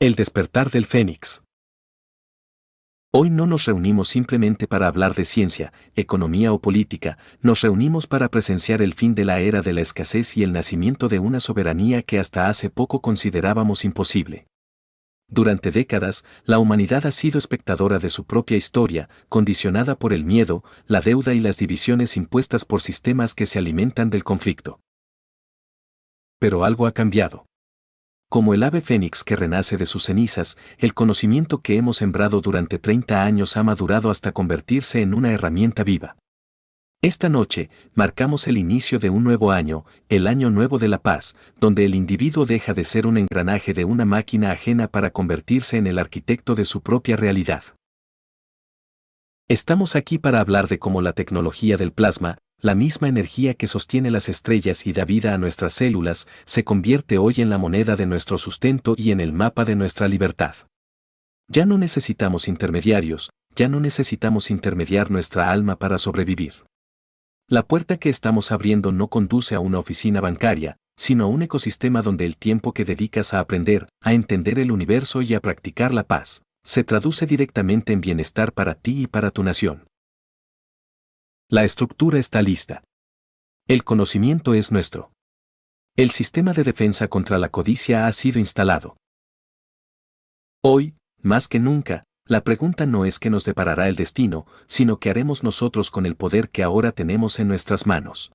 El despertar del Fénix. Hoy no nos reunimos simplemente para hablar de ciencia, economía o política, nos reunimos para presenciar el fin de la era de la escasez y el nacimiento de una soberanía que hasta hace poco considerábamos imposible. Durante décadas, la humanidad ha sido espectadora de su propia historia, condicionada por el miedo, la deuda y las divisiones impuestas por sistemas que se alimentan del conflicto. Pero algo ha cambiado. Como el ave fénix que renace de sus cenizas, el conocimiento que hemos sembrado durante 30 años ha madurado hasta convertirse en una herramienta viva. Esta noche, marcamos el inicio de un nuevo año, el Año Nuevo de la Paz, donde el individuo deja de ser un engranaje de una máquina ajena para convertirse en el arquitecto de su propia realidad. Estamos aquí para hablar de cómo la tecnología del plasma, la misma energía que sostiene las estrellas y da vida a nuestras células, se convierte hoy en la moneda de nuestro sustento y en el mapa de nuestra libertad. Ya no necesitamos intermediarios, ya no necesitamos intermediar nuestra alma para sobrevivir. La puerta que estamos abriendo no conduce a una oficina bancaria, sino a un ecosistema donde el tiempo que dedicas a aprender, a entender el universo y a practicar la paz, se traduce directamente en bienestar para ti y para tu nación. La estructura está lista. El conocimiento es nuestro. El sistema de defensa contra la codicia ha sido instalado. Hoy, más que nunca, la pregunta no es qué nos deparará el destino, sino qué haremos nosotros con el poder que ahora tenemos en nuestras manos.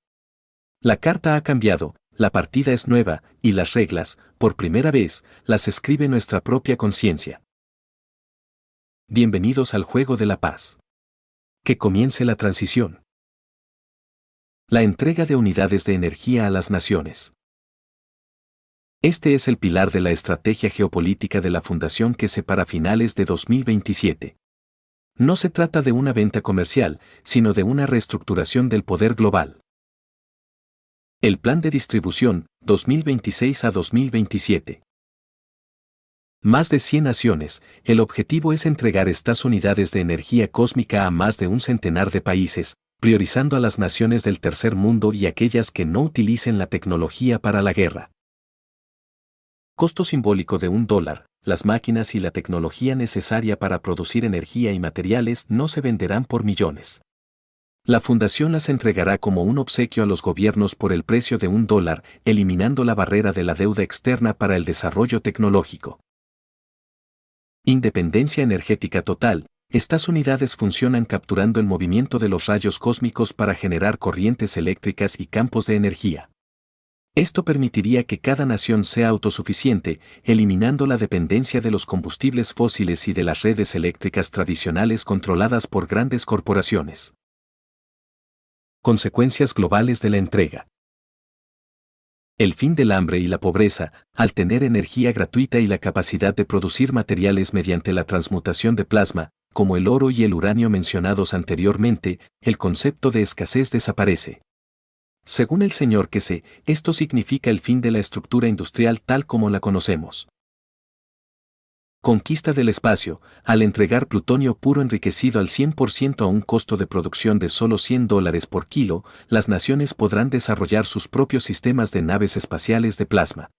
La carta ha cambiado, la partida es nueva, y las reglas, por primera vez, las escribe nuestra propia conciencia. Bienvenidos al juego de la paz. Que comience la transición. La entrega de unidades de energía a las naciones. Este es el pilar de la estrategia geopolítica de la Fundación que se para finales de 2027. No se trata de una venta comercial, sino de una reestructuración del poder global. El Plan de Distribución, 2026 a 2027. Más de 100 naciones, el objetivo es entregar estas unidades de energía cósmica a más de un centenar de países, priorizando a las naciones del tercer mundo y aquellas que no utilicen la tecnología para la guerra. Costo simbólico de $1, las máquinas y la tecnología necesaria para producir energía y materiales no se venderán por millones. La fundación las entregará como un obsequio a los gobiernos por el precio de $1, eliminando la barrera de la deuda externa para el desarrollo tecnológico. Independencia energética total. Estas unidades funcionan capturando el movimiento de los rayos cósmicos para generar corrientes eléctricas y campos de energía. Esto permitiría que cada nación sea autosuficiente, eliminando la dependencia de los combustibles fósiles y de las redes eléctricas tradicionales controladas por grandes corporaciones. Consecuencias globales de la entrega. El fin del hambre y la pobreza, al tener energía gratuita y la capacidad de producir materiales mediante la transmutación de plasma, como el oro y el uranio mencionados anteriormente, el concepto de escasez desaparece. Según el señor Kese, esto significa el fin de la estructura industrial tal como la conocemos. Conquista del espacio. Al entregar plutonio puro enriquecido al 100% a un costo de producción de solo $100 por kilo, las naciones podrán desarrollar sus propios sistemas de naves espaciales de plasma.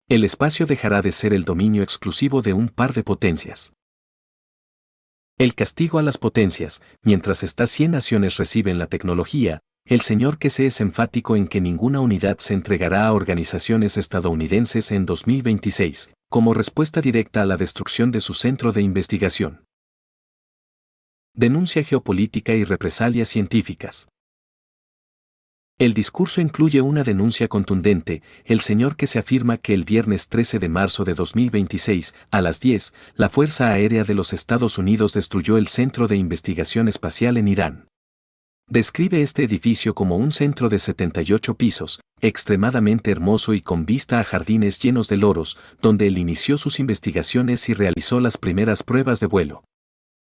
El espacio dejará de ser el dominio exclusivo de un par de potencias. El castigo a las potencias. Mientras estas 100 naciones reciben la tecnología, el señor Kese es enfático en que ninguna unidad se entregará a organizaciones estadounidenses en 2026, como respuesta directa a la destrucción de su centro de investigación. Denuncia geopolítica y represalias científicas. El discurso incluye una denuncia contundente. El señor Kese afirma que el viernes 13 de marzo de 2026, a las 10, la Fuerza Aérea de los Estados Unidos destruyó el Centro de Investigación Espacial en Irán. Describe este edificio como un centro de 78 pisos, extremadamente hermoso y con vista a jardines llenos de loros, donde él inició sus investigaciones y realizó las primeras pruebas de vuelo.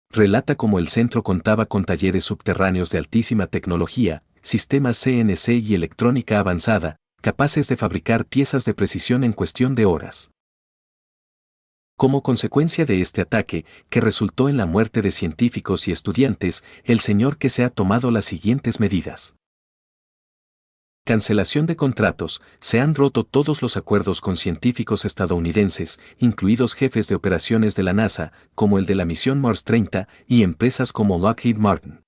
Relata cómo el centro contaba con talleres subterráneos de altísima tecnología, sistemas CNC y electrónica avanzada, capaces de fabricar piezas de precisión en cuestión de horas. Como consecuencia de este ataque, que resultó en la muerte de científicos y estudiantes, el señor Kese ha tomado las siguientes medidas. Cancelación de contratos. Se han roto todos los acuerdos con científicos estadounidenses, incluidos jefes de operaciones de la NASA, como el de la misión Mars 30, y empresas como Lockheed Martin.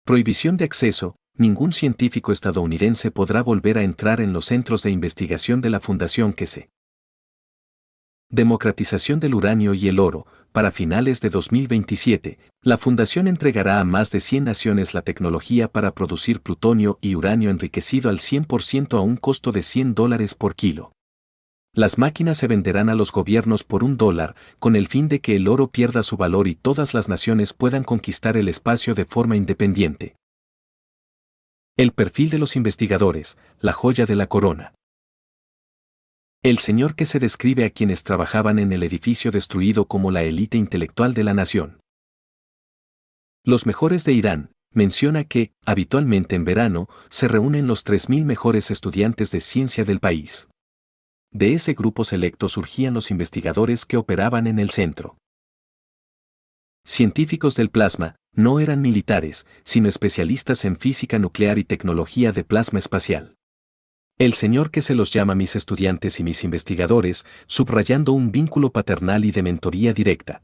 Prohibición de acceso. Ningún científico estadounidense podrá volver a entrar en los centros de investigación de la fundación que se. Democratización del uranio y el oro. Para finales de 2027, la fundación entregará a más de 100 naciones la tecnología para producir plutonio y uranio enriquecido al 100% a un costo de $100 por kilo. Las máquinas se venderán a los gobiernos por $1, con el fin de que el oro pierda su valor y todas las naciones puedan conquistar el espacio de forma independiente. El perfil de los investigadores, la joya de la corona. El señor que se describe a quienes trabajaban en el edificio destruido como la élite intelectual de la nación. Los mejores de Irán, menciona que, habitualmente en verano, se reúnen los 3.000 mejores estudiantes de ciencia del país. De ese grupo selecto surgían los investigadores que operaban en el centro. Científicos del plasma, no eran militares, sino especialistas en física nuclear y tecnología de plasma espacial. El señor que se los llama mis estudiantes y mis investigadores, subrayando un vínculo paternal y de mentoría directa.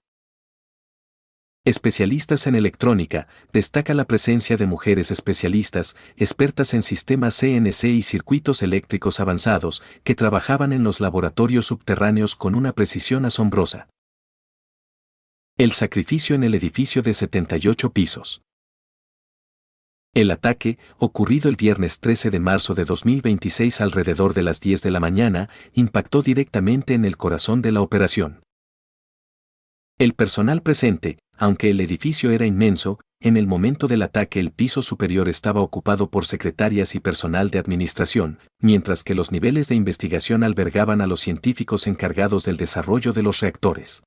Especialistas en electrónica, destaca la presencia de mujeres especialistas, expertas en sistemas CNC y circuitos eléctricos avanzados, que trabajaban en los laboratorios subterráneos con una precisión asombrosa. El sacrificio en el edificio de 78 pisos. El ataque, ocurrido el viernes 13 de marzo de 2026 alrededor de las 10 de la mañana, impactó directamente en el corazón de la operación. El personal presente, aunque el edificio era inmenso, en el momento del ataque el piso superior estaba ocupado por secretarias y personal de administración, mientras que los niveles de investigación albergaban a los científicos encargados del desarrollo de los reactores.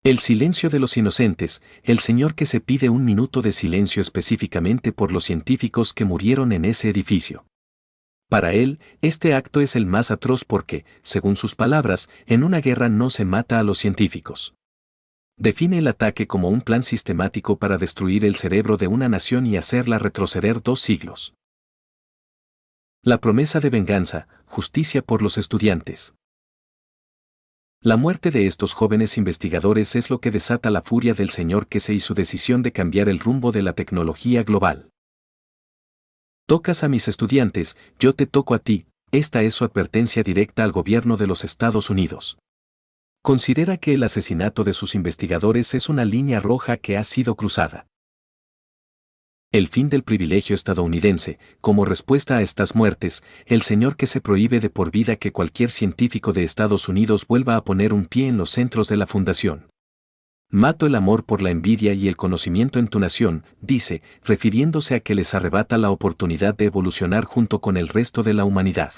El silencio de los inocentes, el señor que se pide un minuto de silencio específicamente por los científicos que murieron en ese edificio. Para él, este acto es el más atroz porque, según sus palabras, en una guerra no se mata a los científicos. Define el ataque como un plan sistemático para destruir el cerebro de una nación y hacerla retroceder 2 siglos. La promesa de venganza, justicia por los estudiantes. La muerte de estos jóvenes investigadores es lo que desata la furia del señor que y su decisión de cambiar el rumbo de la tecnología global. Tocas a mis estudiantes, yo te toco a ti, esta es su advertencia directa al gobierno de los Estados Unidos. Considera que el asesinato de sus investigadores es una línea roja que ha sido cruzada. El fin del privilegio estadounidense, como respuesta a estas muertes, el señor que se prohíbe de por vida que cualquier científico de Estados Unidos vuelva a poner un pie en los centros de la fundación. Mato el amor por la envidia y el conocimiento en tu nación, dice, refiriéndose a que les arrebata la oportunidad de evolucionar junto con el resto de la humanidad.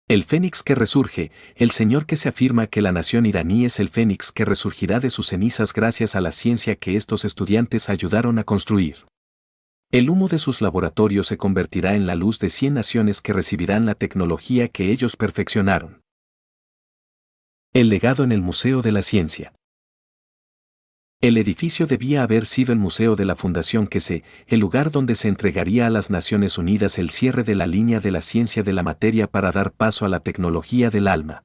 El fénix que resurge, el señor que se afirma que la nación iraní es el fénix que resurgirá de sus cenizas gracias a la ciencia que estos estudiantes ayudaron a construir. El humo de sus laboratorios se convertirá en la luz de 100 naciones que recibirán la tecnología que ellos perfeccionaron. El legado en el Museo de la Ciencia. El edificio debía haber sido el Museo de la Fundación el lugar donde se entregaría a las Naciones Unidas el cierre de la línea de la ciencia de la materia para dar paso a la tecnología del alma.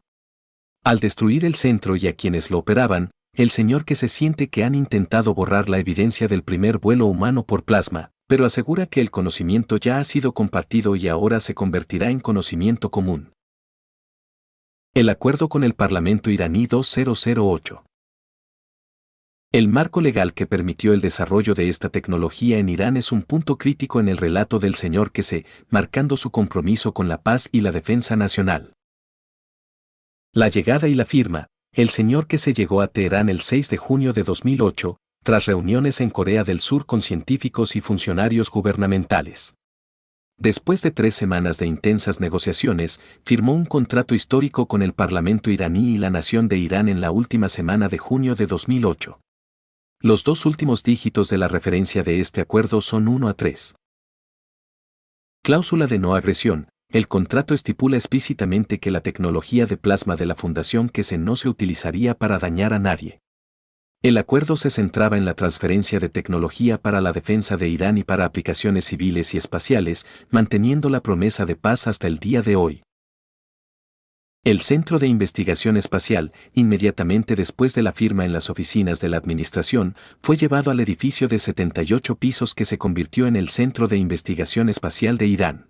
Al destruir el centro y a quienes lo operaban, el señor que se siente que han intentado borrar la evidencia del primer vuelo humano por plasma, pero asegura que el conocimiento ya ha sido compartido y ahora se convertirá en conocimiento común. El acuerdo con el Parlamento iraní 2008. El marco legal que permitió el desarrollo de esta tecnología en Irán es un punto crítico en el relato del señor que marcando su compromiso con la paz y la defensa nacional. La llegada y la firma, el señor que llegó a Teherán el 6 de junio de 2008, tras reuniones en Corea del Sur con científicos y funcionarios gubernamentales. Después de 3 semanas de intensas negociaciones, firmó un contrato histórico con el Parlamento iraní y la nación de Irán en la última semana de junio de 2008. Los 2 últimos dígitos de la referencia de este acuerdo son 1 a 3. Cláusula de no agresión. El contrato estipula explícitamente que la tecnología de plasma de la fundación no se utilizaría para dañar a nadie. El acuerdo se centraba en la transferencia de tecnología para la defensa de Irán y para aplicaciones civiles y espaciales, manteniendo la promesa de paz hasta el día de hoy. El Centro de Investigación Espacial, inmediatamente después de la firma en las oficinas de la administración, fue llevado al edificio de 78 pisos que se convirtió en el Centro de Investigación Espacial de Irán.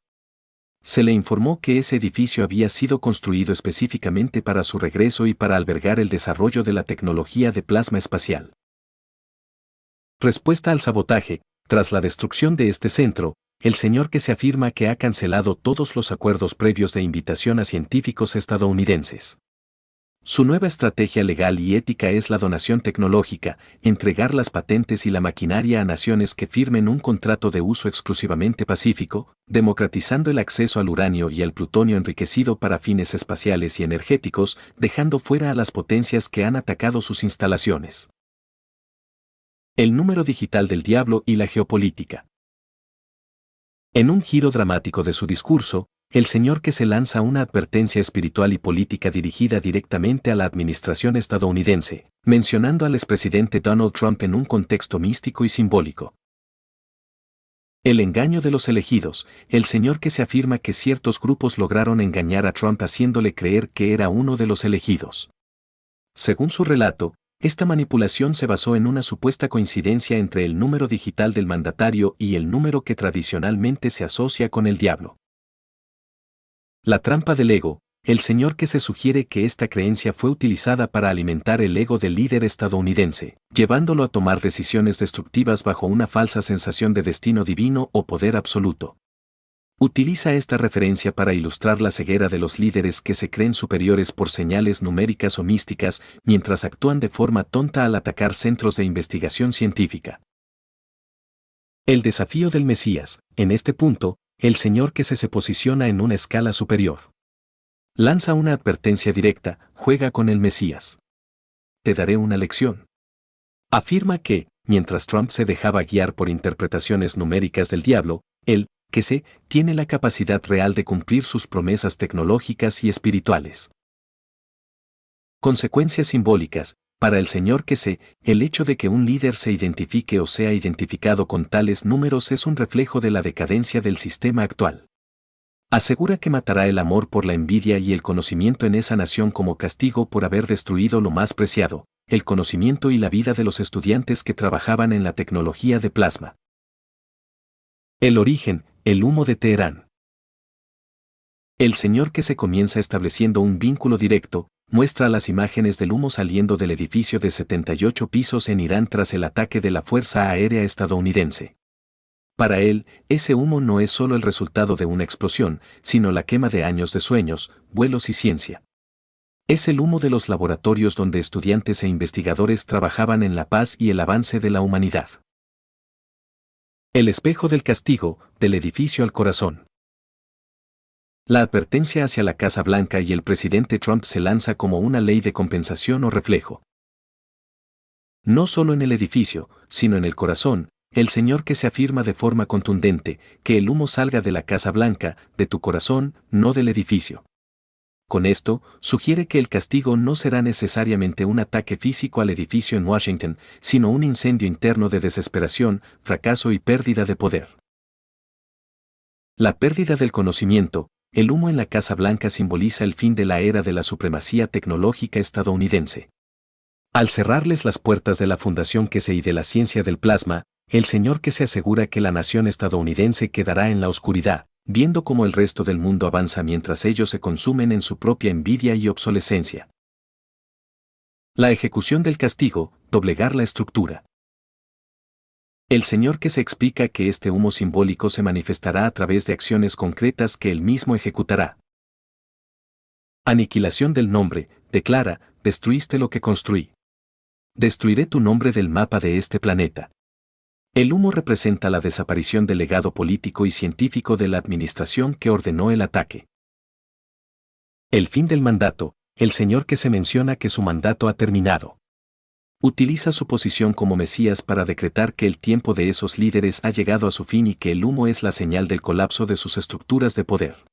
Se le informó que ese edificio había sido construido específicamente para su regreso y para albergar el desarrollo de la tecnología de plasma espacial. Respuesta al sabotaje: tras la destrucción de este centro, el señor que se afirma que ha cancelado todos los acuerdos previos de invitación a científicos estadounidenses. Su nueva estrategia legal y ética es la donación tecnológica, entregar las patentes y la maquinaria a naciones que firmen un contrato de uso exclusivamente pacífico, democratizando el acceso al uranio y al plutonio enriquecido para fines espaciales y energéticos, dejando fuera a las potencias que han atacado sus instalaciones. El número digital del diablo y la geopolítica. En un giro dramático de su discurso, el señor que se lanza una advertencia espiritual y política dirigida directamente a la administración estadounidense, mencionando al expresidente Donald Trump en un contexto místico y simbólico. El engaño de los elegidos: el señor que se afirma que ciertos grupos lograron engañar a Trump haciéndole creer que era uno de los elegidos. Según su relato, esta manipulación se basó en una supuesta coincidencia entre el número digital del mandatario y el número que tradicionalmente se asocia con el diablo. La trampa del ego: el señor que se sugiere que esta creencia fue utilizada para alimentar el ego del líder estadounidense, llevándolo a tomar decisiones destructivas bajo una falsa sensación de destino divino o poder absoluto. Utiliza esta referencia para ilustrar la ceguera de los líderes que se creen superiores por señales numéricas o místicas, mientras actúan de forma tonta al atacar centros de investigación científica. El desafío del Mesías: en este punto, el señor que se posiciona en una escala superior. Lanza una advertencia directa: juega con el Mesías. Te daré una lección. Afirma que, mientras Trump se dejaba guiar por interpretaciones numéricas del diablo, él, que se, tiene la capacidad real de cumplir sus promesas tecnológicas y espirituales. Consecuencias simbólicas: para el señor que se, el hecho de que un líder se identifique o sea identificado con tales números es un reflejo de la decadencia del sistema actual. Asegura que matará el amor por la envidia y el conocimiento en esa nación como castigo por haber destruido lo más preciado, el conocimiento y la vida de los estudiantes que trabajaban en la tecnología de plasma. El origen: el humo de Teherán. El señor que se comienza estableciendo un vínculo directo, muestra las imágenes del humo saliendo del edificio de 78 pisos en Irán tras el ataque de la Fuerza Aérea estadounidense. Para él, ese humo no es solo el resultado de una explosión, sino la quema de años de sueños, vuelos y ciencia. Es el humo de los laboratorios donde estudiantes e investigadores trabajaban en la paz y el avance de la humanidad. El espejo del castigo: del edificio al corazón. La advertencia hacia la Casa Blanca y el presidente Trump se lanza como una ley de compensación o reflejo. No solo en el edificio, sino en el corazón, el señor que se afirma de forma contundente que el humo salga de la Casa Blanca, de tu corazón, no del edificio. Con esto, sugiere que el castigo no será necesariamente un ataque físico al edificio en Washington, sino un incendio interno de desesperación, fracaso y pérdida de poder. La pérdida del conocimiento: el humo en la Casa Blanca simboliza el fin de la era de la supremacía tecnológica estadounidense. Al cerrarles las puertas de la fundación que se y de la ciencia del plasma, el señor que se asegura que la nación estadounidense quedará en la oscuridad, viendo cómo el resto del mundo avanza mientras ellos se consumen en su propia envidia y obsolescencia. La ejecución del castigo: doblegar la estructura. El señor que se explica que este humo simbólico se manifestará a través de acciones concretas que él mismo ejecutará. Aniquilación del nombre: declara: destruiste lo que construí. Destruiré tu nombre del mapa de este planeta. El humo representa la desaparición del legado político y científico de la administración que ordenó el ataque. El fin del mandato: el señor que se menciona que su mandato ha terminado. Utiliza su posición como Mesías para decretar que el tiempo de esos líderes ha llegado a su fin y que el humo es la señal del colapso de sus estructuras de poder.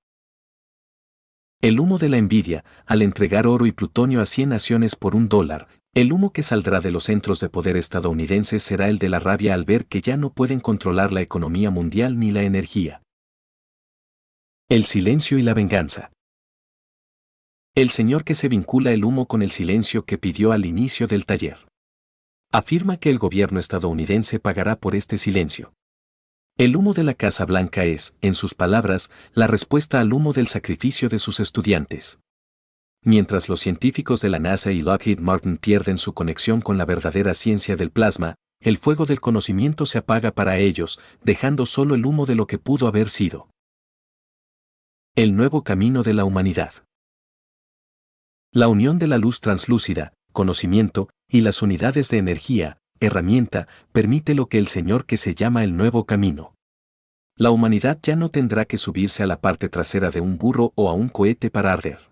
El humo de la envidia: al entregar oro y plutonio a 100 naciones por $1, El humo que saldrá de los centros de poder estadounidenses será el de la rabia al ver que ya no pueden controlar la economía mundial ni la energía. El silencio y la venganza. El señor que se vincula el humo con el silencio que pidió al inicio del taller. Afirma que el gobierno estadounidense pagará por este silencio. El humo de la Casa Blanca es, en sus palabras, la respuesta al humo del sacrificio de sus estudiantes. Mientras los científicos de la NASA y Lockheed Martin pierden su conexión con la verdadera ciencia del plasma, el fuego del conocimiento se apaga para ellos, dejando solo el humo de lo que pudo haber sido. El nuevo camino de la humanidad. La unión de la luz translúcida, conocimiento, y las unidades de energía, herramienta, permite lo que el Señor que se llama el nuevo camino. La humanidad ya no tendrá que subirse a la parte trasera de un burro o a un cohete para arder.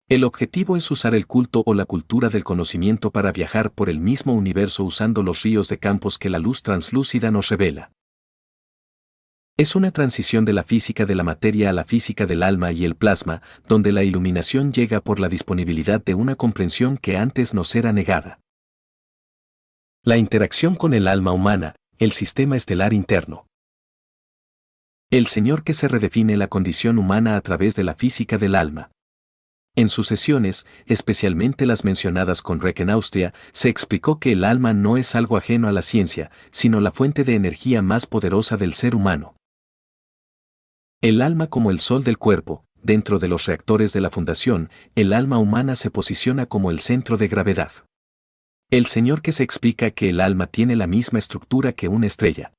El objetivo es usar el culto o la cultura del conocimiento para viajar por el mismo universo usando los ríos de campos que la luz translúcida nos revela. Es una transición de la física de la materia a la física del alma y el plasma, donde la iluminación llega por la disponibilidad de una comprensión que antes nos era negada. La interacción con el alma humana, el sistema estelar interno. El Señor que se redefine la condición humana a través de la física del alma. En sus sesiones, especialmente las mencionadas con Reck en Austria, se explicó que el alma no es algo ajeno a la ciencia, sino la fuente de energía más poderosa del ser humano. El alma como el sol del cuerpo, dentro de los reactores de la fundación, el alma humana se posiciona como el centro de gravedad. El Señor que se explica que el alma tiene la misma estructura que una estrella.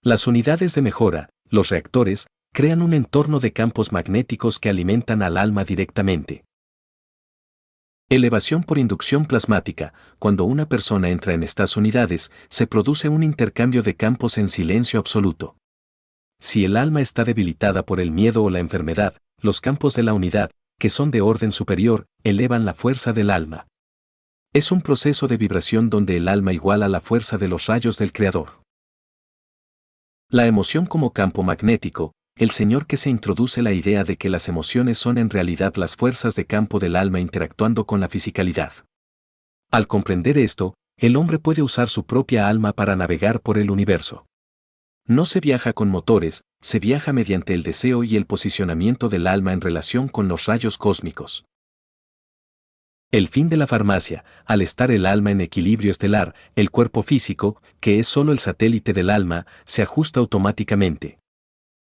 Las unidades de mejora, los reactores, crean un entorno de campos magnéticos que alimentan al alma directamente. Elevación por inducción plasmática. Cuando una persona entra en estas unidades, se produce un intercambio de campos en silencio absoluto. Si el alma está debilitada por el miedo o la enfermedad, los campos de la unidad, que son de orden superior, elevan la fuerza del alma. Es un proceso de vibración donde el alma iguala la fuerza de los rayos del Creador. La emoción como campo magnético. El Señor que se introduce la idea de que las emociones son en realidad las fuerzas de campo del alma interactuando con la fisicalidad. Al comprender esto, el hombre puede usar su propia alma para navegar por el universo. No se viaja con motores, se viaja mediante el deseo y el posicionamiento del alma en relación con los rayos cósmicos. El fin de la farmacia. Al estar el alma en equilibrio estelar, el cuerpo físico, que es solo el satélite del alma, se ajusta automáticamente.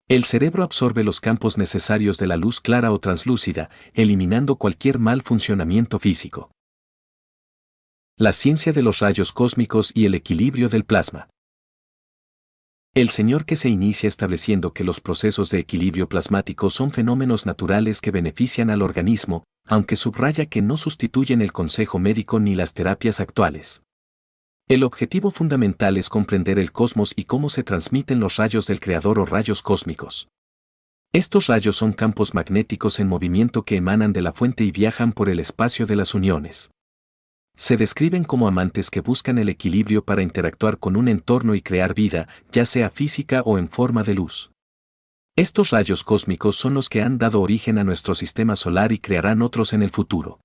El cerebro absorbe los campos necesarios de la luz clara o translúcida, eliminando cualquier mal funcionamiento físico. La ciencia de los rayos cósmicos y el equilibrio del plasma. El Señor que se inicia estableciendo que los procesos de equilibrio plasmático son fenómenos naturales que benefician al organismo, aunque subraya que no sustituyen el consejo médico ni las terapias actuales. El objetivo fundamental es comprender el cosmos y cómo se transmiten los rayos del Creador o rayos cósmicos. Estos rayos son campos magnéticos en movimiento que emanan de la fuente y viajan por el espacio de las uniones. Se describen como amantes que buscan el equilibrio para interactuar con un entorno y crear vida, ya sea física o en forma de luz. Estos rayos cósmicos son los que han dado origen a nuestro sistema solar y crearán otros en el futuro.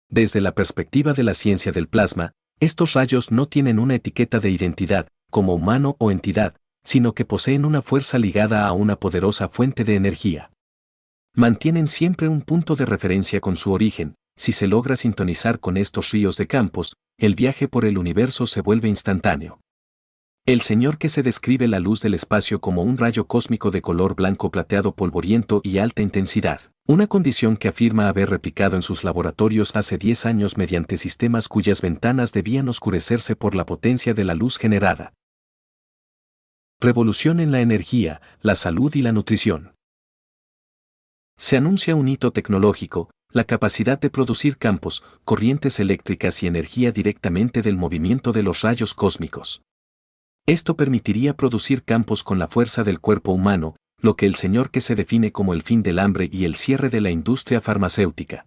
Desde la perspectiva de la ciencia del plasma, estos rayos no tienen una etiqueta de identidad, como humano o entidad, sino que poseen una fuerza ligada a una poderosa fuente de energía. Mantienen siempre un punto de referencia con su origen. Si se logra sintonizar con estos ríos de campos, el viaje por el universo se vuelve instantáneo. El Señor que se describe la luz del espacio como un rayo cósmico de color blanco plateado polvoriento y alta intensidad, una condición que afirma haber replicado en sus laboratorios hace 10 años mediante sistemas cuyas ventanas debían oscurecerse por la potencia de la luz generada. Revolución en la energía, la salud y la nutrición. Se anuncia un hito tecnológico, la capacidad de producir campos, corrientes eléctricas y energía directamente del movimiento de los rayos cósmicos. Esto permitiría producir campos con la fuerza del cuerpo humano, lo que el Señor que se define como el fin del hambre y el cierre de la industria farmacéutica.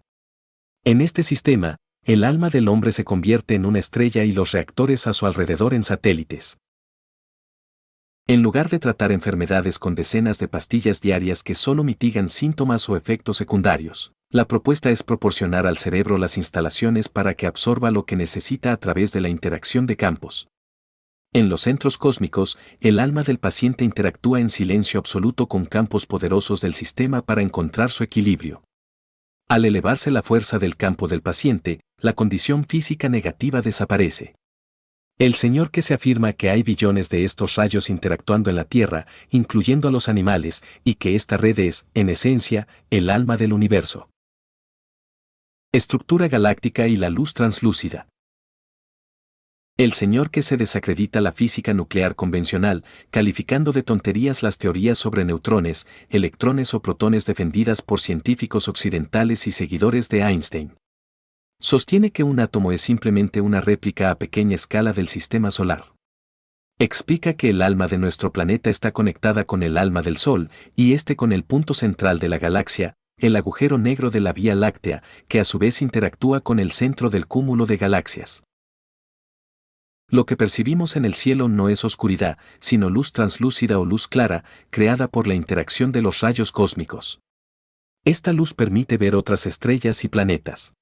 En este sistema, el alma del hombre se convierte en una estrella y los reactores a su alrededor en satélites. En lugar de tratar enfermedades con decenas de pastillas diarias que solo mitigan síntomas o efectos secundarios, La propuesta es proporcionar al cerebro las instalaciones para que absorba lo que necesita a través de la interacción de campos. En los centros cósmicos, el alma del paciente interactúa en silencio absoluto con campos poderosos del sistema para encontrar su equilibrio. Al elevarse la fuerza del campo del paciente, la condición física negativa desaparece. El señor que se afirma que hay billones de estos rayos interactuando en la Tierra, incluyendo a los animales, y que esta red es, en esencia, el alma del universo. Estructura galáctica y la luz translúcida. El señor que se desacredita la física nuclear convencional, calificando de tonterías las teorías sobre neutrones, electrones o protones defendidas por científicos occidentales y seguidores de Einstein. Sostiene que un átomo es simplemente una réplica a pequeña escala del sistema solar. Explica que el alma de nuestro planeta está conectada con el alma del Sol, y este con el punto central de la galaxia, el agujero negro de la Vía Láctea, que a su vez interactúa con el centro del cúmulo de galaxias. Lo que percibimos en el cielo no es oscuridad, sino luz translúcida o luz clara, creada por la interacción de los rayos cósmicos. Esta luz permite ver otras estrellas y planetas.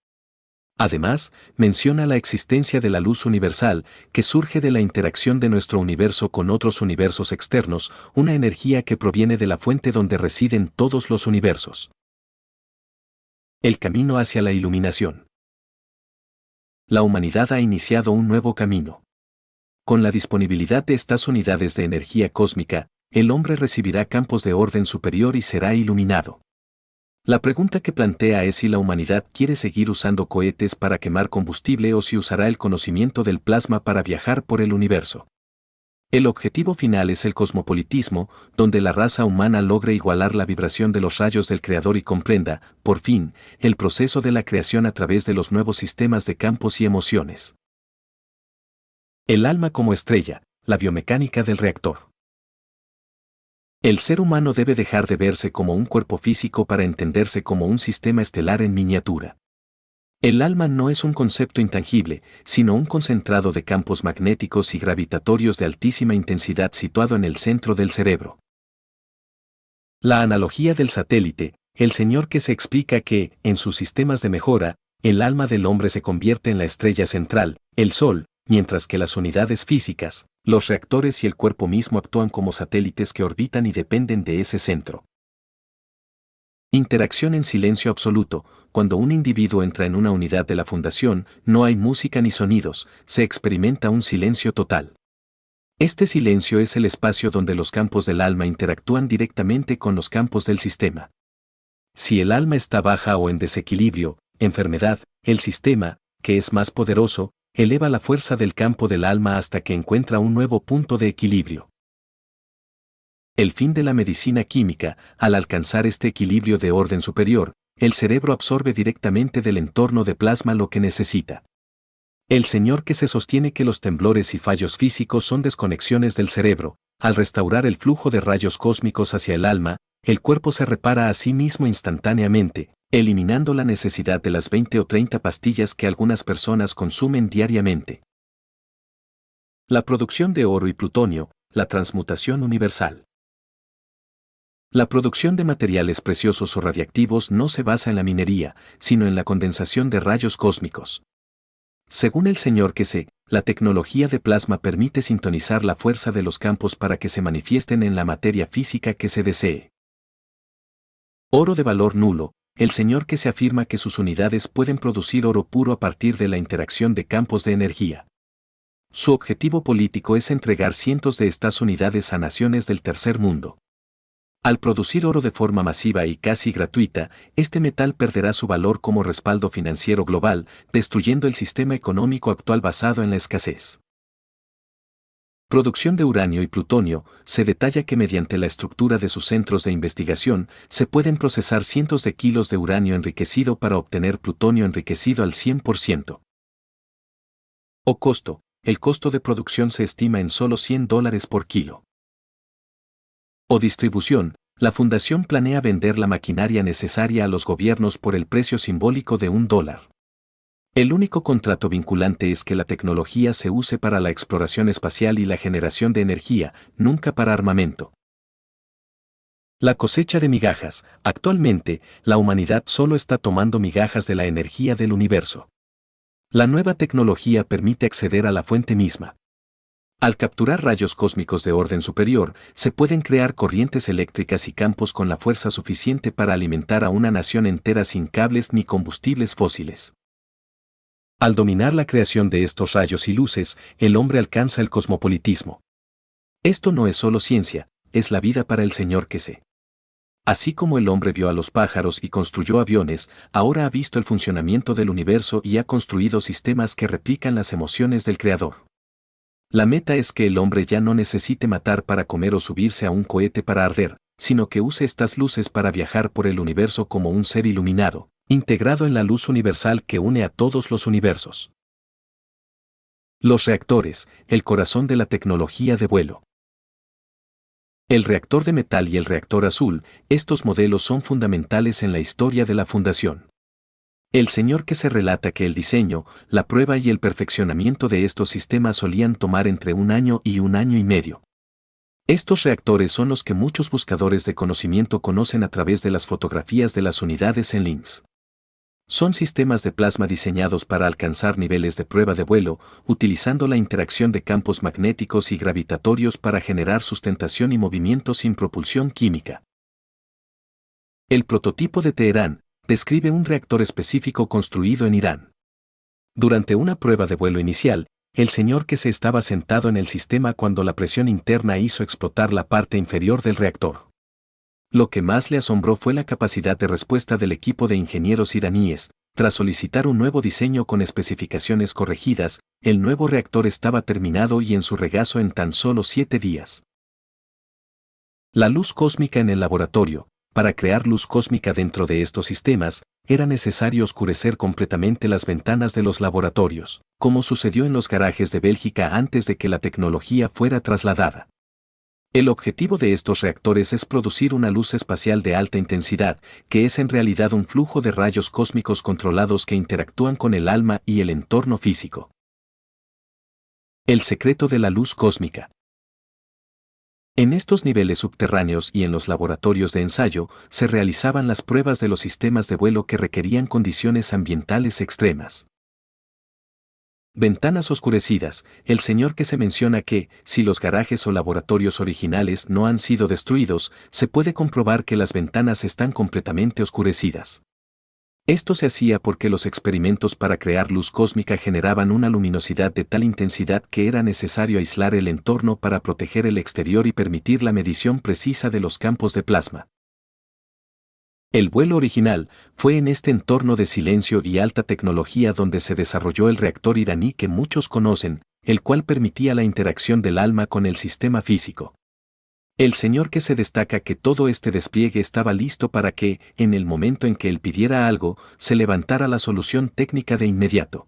Además, menciona la existencia de la luz universal, que surge de la interacción de nuestro universo con otros universos externos, una energía que proviene de la fuente donde residen todos los universos. El camino hacia la iluminación. La humanidad ha iniciado un nuevo camino. Con la disponibilidad de estas unidades de energía cósmica, el hombre recibirá campos de orden superior y será iluminado. La pregunta que plantea es si la humanidad quiere seguir usando cohetes para quemar combustible o si usará el conocimiento del plasma para viajar por el universo. El objetivo final es el cosmopolitismo, donde la raza humana logre igualar la vibración de los rayos del Creador y comprenda, por fin, el proceso de la creación a través de los nuevos sistemas de campos y emociones. El alma como estrella, la biomecánica del reactor. El ser humano debe dejar de verse como un cuerpo físico para entenderse como un sistema estelar en miniatura. El alma no es un concepto intangible, sino un concentrado de campos magnéticos y gravitatorios de altísima intensidad situado en el centro del cerebro. La analogía del satélite, el señor que se explica que, en sus sistemas de mejora, el alma del hombre se convierte en la estrella central, el Sol, mientras que las unidades físicas, los reactores y el cuerpo mismo actúan como satélites que orbitan y dependen de ese centro. Interacción en silencio absoluto. Cuando un individuo entra en una unidad de la fundación, no hay música ni sonidos, se experimenta un silencio total. Este silencio es el espacio donde los campos del alma interactúan directamente con los campos del sistema. Si el alma está baja o en desequilibrio, enfermedad, el sistema, que es más poderoso, eleva la fuerza del campo del alma hasta que encuentra un nuevo punto de equilibrio. El fin de la medicina química, al alcanzar este equilibrio de orden superior, el cerebro absorbe directamente del entorno de plasma lo que necesita. El señor que se sostiene que los temblores y fallos físicos son desconexiones del cerebro, al restaurar el flujo de rayos cósmicos hacia el alma, el cuerpo se repara a sí mismo instantáneamente, eliminando la necesidad de las 20 o 30 pastillas que algunas personas consumen diariamente. La producción de oro y plutonio, la transmutación universal. La producción de materiales preciosos o radiactivos no se basa en la minería, sino en la condensación de rayos cósmicos. Según el señor Kese, la tecnología de plasma permite sintonizar la fuerza de los campos para que se manifiesten en la materia física que se desee. Oro de valor nulo. El señor Kese afirma que sus unidades pueden producir oro puro a partir de la interacción de campos de energía. Su objetivo político es entregar cientos de estas unidades a naciones del tercer mundo. Al producir oro de forma masiva y casi gratuita, este metal perderá su valor como respaldo financiero global, destruyendo el sistema económico actual basado en la escasez. Producción de uranio y plutonio. Se detalla que mediante la estructura de sus centros de investigación, se pueden procesar cientos de kilos de uranio enriquecido para obtener plutonio enriquecido al 100%. O costo. El costo de producción se estima en solo $100 por kilo. O distribución. La fundación planea vender la maquinaria necesaria a los gobiernos por el precio simbólico de $1. El único contrato vinculante es que la tecnología se use para la exploración espacial y la generación de energía, nunca para armamento. La cosecha de migajas. Actualmente, la humanidad solo está tomando migajas de la energía del universo. La nueva tecnología permite acceder a la fuente misma. Al capturar rayos cósmicos de orden superior, se pueden crear corrientes eléctricas y campos con la fuerza suficiente para alimentar a una nación entera sin cables ni combustibles fósiles. Al dominar la creación de estos rayos y luces, el hombre alcanza el cosmopolitismo. Esto no es solo ciencia, es la vida para el Señor que sé. Así como el hombre vio a los pájaros y construyó aviones, ahora ha visto el funcionamiento del universo y ha construido sistemas que replican las emociones del Creador. La meta es que el hombre ya no necesite matar para comer o subirse a un cohete para arder, sino que use estas luces para viajar por el universo como un ser iluminado, integrado en la luz universal que une a todos los universos. Los reactores, el corazón de la tecnología de vuelo. El reactor de metal y el reactor azul, estos modelos son fundamentales en la historia de la Fundación. El Señor que se relata que el diseño, la prueba y el perfeccionamiento de estos sistemas solían tomar entre 1 año y 1 año y medio. Estos reactores son los que muchos buscadores de conocimiento conocen a través de las fotografías de las unidades en LINS. Son sistemas de plasma diseñados para alcanzar niveles de prueba de vuelo, utilizando la interacción de campos magnéticos y gravitatorios para generar sustentación y movimiento sin propulsión química. El prototipo de Teherán describe un reactor específico construido en Irán. Durante una prueba de vuelo inicial, el señor que se estaba sentado en el sistema cuando la presión interna hizo explotar la parte inferior del reactor. Lo que más le asombró fue la capacidad de respuesta del equipo de ingenieros iraníes. Tras solicitar un nuevo diseño con especificaciones corregidas, el nuevo reactor estaba terminado y en su regazo en tan solo 7 días. La luz cósmica en el laboratorio. Para crear luz cósmica dentro de estos sistemas, era necesario oscurecer completamente las ventanas de los laboratorios, como sucedió en los garajes de Bélgica antes de que la tecnología fuera trasladada. El objetivo de estos reactores es producir una luz espacial de alta intensidad, que es en realidad un flujo de rayos cósmicos controlados que interactúan con el alma y el entorno físico. El secreto de la luz cósmica. En estos niveles subterráneos y en los laboratorios de ensayo, se realizaban las pruebas de los sistemas de vuelo que requerían condiciones ambientales extremas. Ventanas oscurecidas. El señor que se menciona que, si los garajes o laboratorios originales no han sido destruidos, se puede comprobar que las ventanas están completamente oscurecidas. Esto se hacía porque los experimentos para crear luz cósmica generaban una luminosidad de tal intensidad que era necesario aislar el entorno para proteger el exterior y permitir la medición precisa de los campos de plasma. El vuelo original fue en este entorno de silencio y alta tecnología donde se desarrolló el reactor iraní que muchos conocen, el cual permitía la interacción del alma con el sistema físico. El señor que se destaca que todo este despliegue estaba listo para que, en el momento en que él pidiera algo, se levantara la solución técnica de inmediato.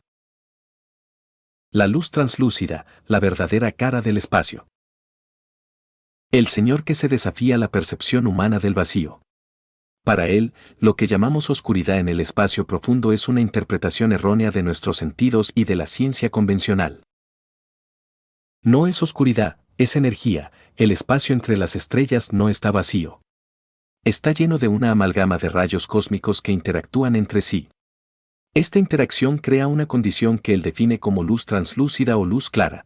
La luz translúcida, la verdadera cara del espacio. El señor que se desafía la percepción humana del vacío. Para él, lo que llamamos oscuridad en el espacio profundo es una interpretación errónea de nuestros sentidos y de la ciencia convencional. No es oscuridad, es energía. El espacio entre las estrellas no está vacío. Está lleno de una amalgama de rayos cósmicos que interactúan entre sí. Esta interacción crea una condición que él define como luz translúcida o luz clara.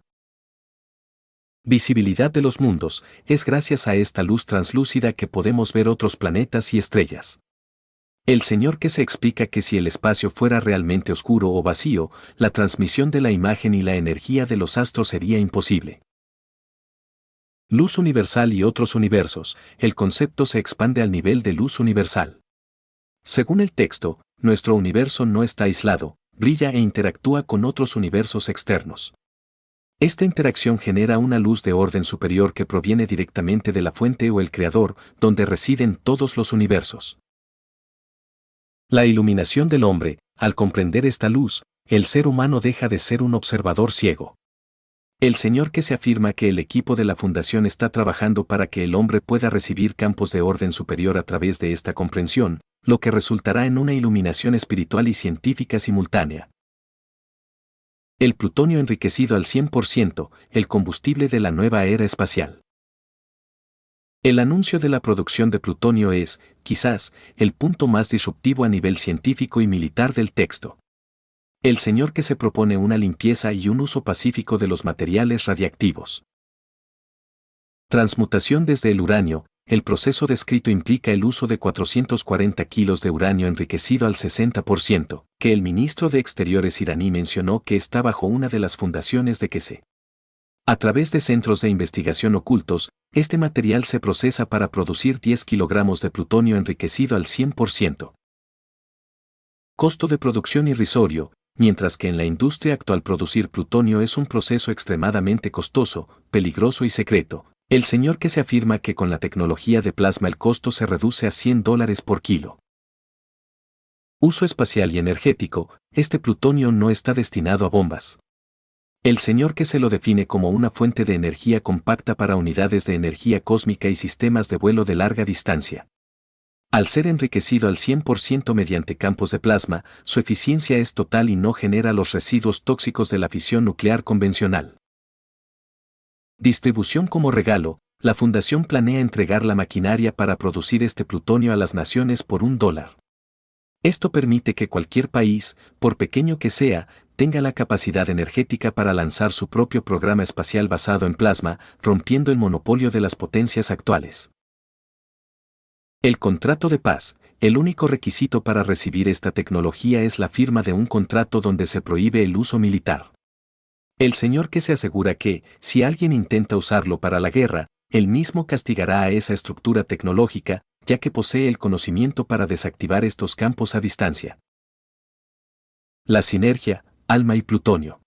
Visibilidad de los mundos. Es gracias a esta luz translúcida que podemos ver otros planetas y estrellas. El señor que se explica que si el espacio fuera realmente oscuro o vacío, la transmisión de la imagen y la energía de los astros sería imposible. Luz universal y otros universos. El concepto se expande al nivel de luz universal. Según el texto, nuestro universo no está aislado, brilla e interactúa con otros universos externos. Esta interacción genera una luz de orden superior que proviene directamente de la fuente o el creador, donde residen todos los universos. La iluminación del hombre. Al comprender esta luz, el ser humano deja de ser un observador ciego. El señor que se afirma que el equipo de la Fundación está trabajando para que el hombre pueda recibir campos de orden superior a través de esta comprensión, lo que resultará en una iluminación espiritual y científica simultánea. El plutonio enriquecido al 100%, el combustible de la nueva era espacial. El anuncio de la producción de plutonio es, quizás, el punto más disruptivo a nivel científico y militar del texto. El señor que se propone una limpieza y un uso pacífico de los materiales radiactivos. Transmutación desde el uranio. El proceso descrito implica el uso de 440 kilos de uranio enriquecido al 60%, que el ministro de Exteriores iraní mencionó que está bajo una de las fundaciones de que se. A través de centros de investigación ocultos, este material se procesa para producir 10 kilogramos de plutonio enriquecido al 100%. Costo de producción irrisorio. Mientras que en la industria actual producir plutonio es un proceso extremadamente costoso, peligroso y secreto, el señor que se afirma que con la tecnología de plasma el costo se reduce a $100 por kilo. Uso espacial y energético. Este plutonio no está destinado a bombas. El señor que se lo define como una fuente de energía compacta para unidades de energía cósmica y sistemas de vuelo de larga distancia. Al ser enriquecido al 100% mediante campos de plasma, su eficiencia es total y no genera los residuos tóxicos de la fisión nuclear convencional. Distribución como regalo. La fundación planea entregar la maquinaria para producir este plutonio a las naciones por $1. Esto permite que cualquier país, por pequeño que sea, tenga la capacidad energética para lanzar su propio programa espacial basado en plasma, rompiendo el monopolio de las potencias actuales. El contrato de paz. El único requisito para recibir esta tecnología es la firma de un contrato donde se prohíbe el uso militar. El señor que se asegura que, si alguien intenta usarlo para la guerra, él mismo castigará a esa estructura tecnológica, ya que posee el conocimiento para desactivar estos campos a distancia. La sinergia, alma y plutonio.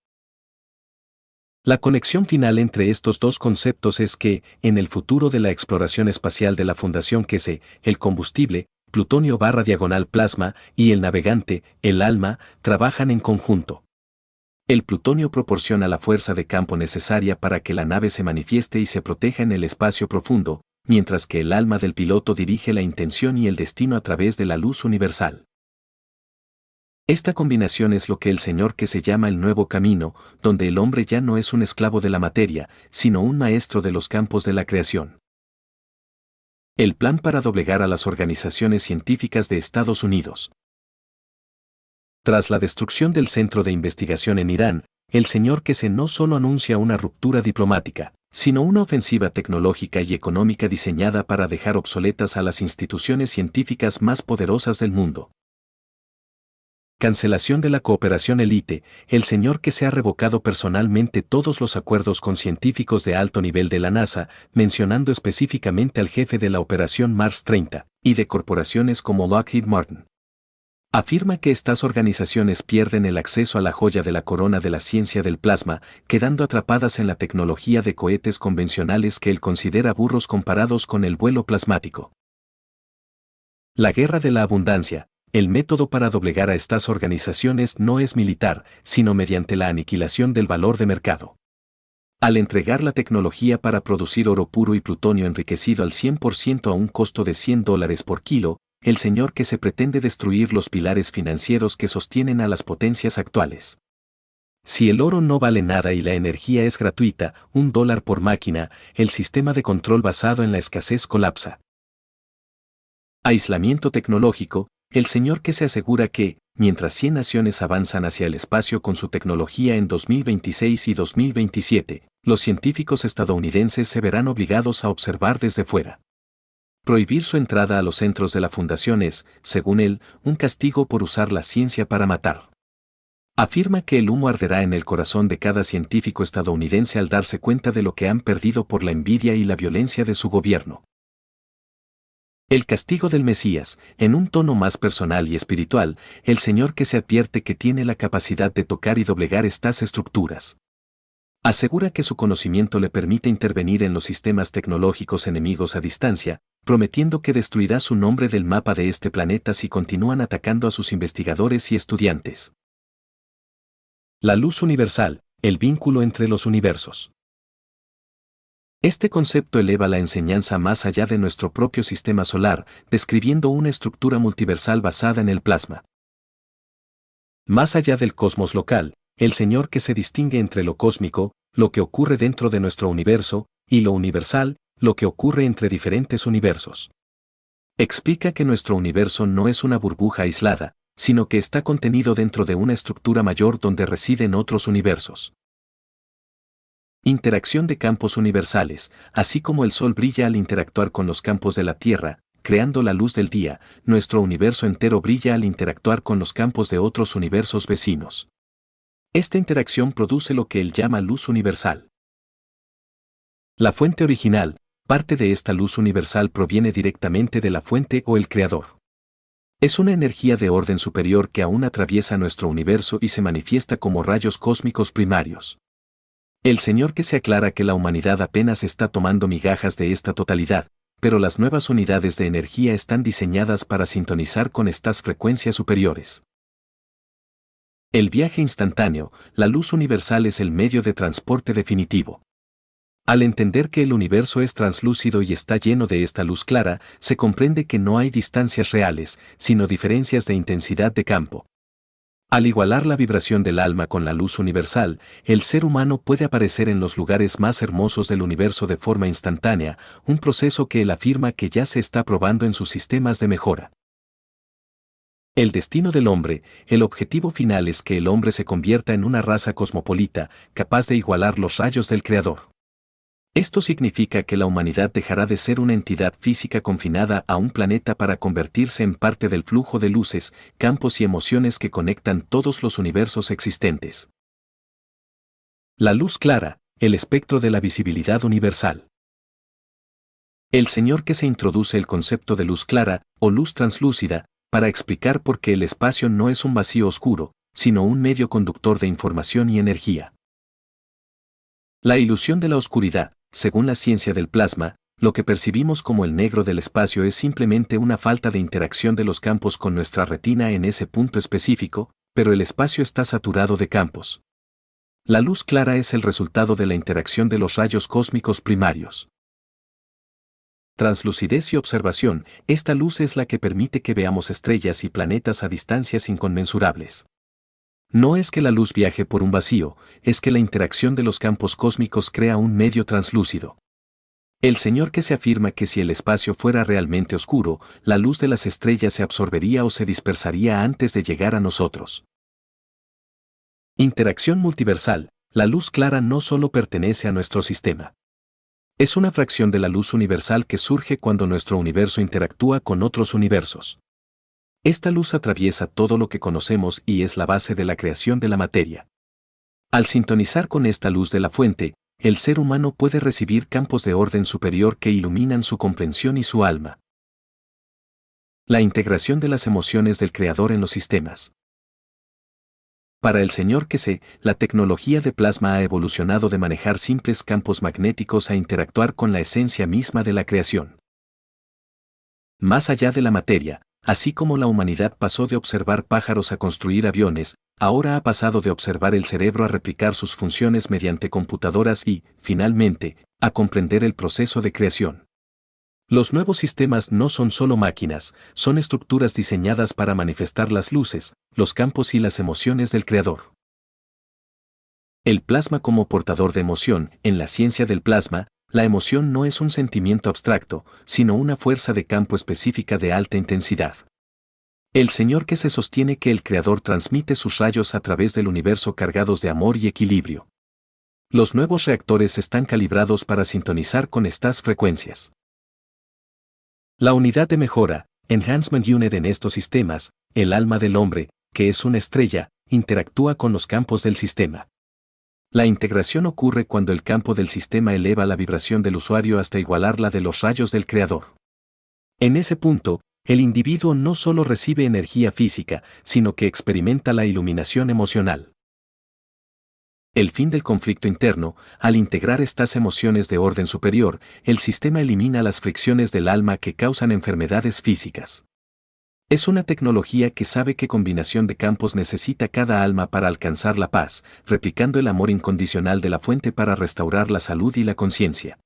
La conexión final entre estos dos conceptos es que, en el futuro de la exploración espacial de la fundación que se, el combustible, plutonio/plasma, y el navegante, el alma, trabajan en conjunto. El plutonio proporciona la fuerza de campo necesaria para que la nave se manifieste y se proteja en el espacio profundo, mientras que el alma del piloto dirige la intención y el destino a través de la luz universal. Esta combinación es lo que el señor que se llama el nuevo camino, donde el hombre ya no es un esclavo de la materia, sino un maestro de los campos de la creación. El plan para doblegar a las organizaciones científicas de Estados Unidos. Tras la destrucción del centro de investigación en Irán, el señor Kese no solo anuncia una ruptura diplomática, sino una ofensiva tecnológica y económica diseñada para dejar obsoletas a las instituciones científicas más poderosas del mundo. Cancelación de la cooperación élite. El señor Kese ha revocado personalmente todos los acuerdos con científicos de alto nivel de la NASA, mencionando específicamente al jefe de la operación Mars 30, y de corporaciones como Lockheed Martin. Afirma que estas organizaciones pierden el acceso a la joya de la corona de la ciencia del plasma, quedando atrapadas en la tecnología de cohetes convencionales que él considera burros comparados con el vuelo plasmático. La guerra de la abundancia. El método para doblegar a estas organizaciones no es militar, sino mediante la aniquilación del valor de mercado. Al entregar la tecnología para producir oro puro y plutonio enriquecido al 100% a un costo de $100 por kilo, el señor que se pretende destruir los pilares financieros que sostienen a las potencias actuales. Si el oro no vale nada y la energía es gratuita, $1 por máquina, el sistema de control basado en la escasez colapsa. Aislamiento tecnológico. El señor que se asegura que, mientras 100 naciones avanzan hacia el espacio con su tecnología en 2026 y 2027, los científicos estadounidenses se verán obligados a observar desde fuera. Prohibir su entrada a los centros de la fundación es, según él, un castigo por usar la ciencia para matar. Afirma que el humo arderá en el corazón de cada científico estadounidense al darse cuenta de lo que han perdido por la envidia y la violencia de su gobierno. El castigo del Mesías. En un tono más personal y espiritual, el señor que se advierte que tiene la capacidad de tocar y doblegar estas estructuras. Asegura que su conocimiento le permite intervenir en los sistemas tecnológicos enemigos a distancia, prometiendo que destruirá su nombre del mapa de este planeta si continúan atacando a sus investigadores y estudiantes. La luz universal, el vínculo entre los universos. Este concepto eleva la enseñanza más allá de nuestro propio sistema solar, describiendo una estructura multiversal basada en el plasma. Más allá del cosmos local, el señor que se distingue entre lo cósmico, lo que ocurre dentro de nuestro universo, y lo universal, lo que ocurre entre diferentes universos. Explica que nuestro universo no es una burbuja aislada, sino que está contenido dentro de una estructura mayor donde residen otros universos. Interacción de campos universales. Así como el Sol brilla al interactuar con los campos de la Tierra, creando la luz del día, nuestro universo entero brilla al interactuar con los campos de otros universos vecinos. Esta interacción produce lo que él llama luz universal. La fuente original, parte de esta luz universal proviene directamente de la fuente o el creador. Es una energía de orden superior que aún atraviesa nuestro universo y se manifiesta como rayos cósmicos primarios. El Señor que se aclara que la humanidad apenas está tomando migajas de esta totalidad, pero las nuevas unidades de energía están diseñadas para sintonizar con estas frecuencias superiores. El viaje instantáneo, la luz universal es el medio de transporte definitivo. Al entender que el universo es translúcido y está lleno de esta luz clara, se comprende que no hay distancias reales, sino diferencias de intensidad de campo. Al igualar la vibración del alma con la luz universal, el ser humano puede aparecer en los lugares más hermosos del universo de forma instantánea, un proceso que él afirma que ya se está probando en sus sistemas de mejora. El destino del hombre, el objetivo final es que el hombre se convierta en una raza cosmopolita, capaz de igualar los rayos del Creador. Esto significa que la humanidad dejará de ser una entidad física confinada a un planeta para convertirse en parte del flujo de luces, campos y emociones que conectan todos los universos existentes. La luz clara, el espectro de la visibilidad universal. El Señor que se introduce el concepto de luz clara, o luz translúcida, para explicar por qué el espacio no es un vacío oscuro, sino un medio conductor de información y energía. La ilusión de la oscuridad. Según la ciencia del plasma, lo que percibimos como el negro del espacio es simplemente una falta de interacción de los campos con nuestra retina en ese punto específico, pero el espacio está saturado de campos. La luz clara es el resultado de la interacción de los rayos cósmicos primarios. Translucidez y observación. Esta luz es la que permite que veamos estrellas y planetas a distancias inconmensurables. No es que la luz viaje por un vacío, es que la interacción de los campos cósmicos crea un medio translúcido. El Señor que se afirma que si el espacio fuera realmente oscuro, la luz de las estrellas se absorbería o se dispersaría antes de llegar a nosotros. Interacción multiversal. La luz clara no solo pertenece a nuestro sistema. Es una fracción de la luz universal que surge cuando nuestro universo interactúa con otros universos. Esta luz atraviesa todo lo que conocemos y es la base de la creación de la materia. Al sintonizar con esta luz de la fuente, el ser humano puede recibir campos de orden superior que iluminan su comprensión y su alma. La integración de las emociones del Creador en los sistemas. Para el Señor que sé, la tecnología de plasma ha evolucionado de manejar simples campos magnéticos a interactuar con la esencia misma de la creación. Más allá de la materia, así como la humanidad pasó de observar pájaros a construir aviones, ahora ha pasado de observar el cerebro a replicar sus funciones mediante computadoras y, finalmente, a comprender el proceso de creación. Los nuevos sistemas no son solo máquinas, son estructuras diseñadas para manifestar las luces, los campos y las emociones del Creador. El plasma como portador de emoción. En la ciencia del plasma, la emoción no es un sentimiento abstracto, sino una fuerza de campo específica de alta intensidad. El Señor que se sostiene que el Creador transmite sus rayos a través del universo cargados de amor y equilibrio. Los nuevos reactores están calibrados para sintonizar con estas frecuencias. La unidad de mejora, Enhancement Unit en estos sistemas, el alma del hombre, que es una estrella, interactúa con los campos del sistema. La integración ocurre cuando el campo del sistema eleva la vibración del usuario hasta igualar la de los rayos del Creador. En ese punto, el individuo no solo recibe energía física, sino que experimenta la iluminación emocional. El fin del conflicto interno. Al integrar estas emociones de orden superior, el sistema elimina las fricciones del alma que causan enfermedades físicas. Es una tecnología que sabe qué combinación de campos necesita cada alma para alcanzar la paz, replicando el amor incondicional de la fuente para restaurar la salud y la conciencia.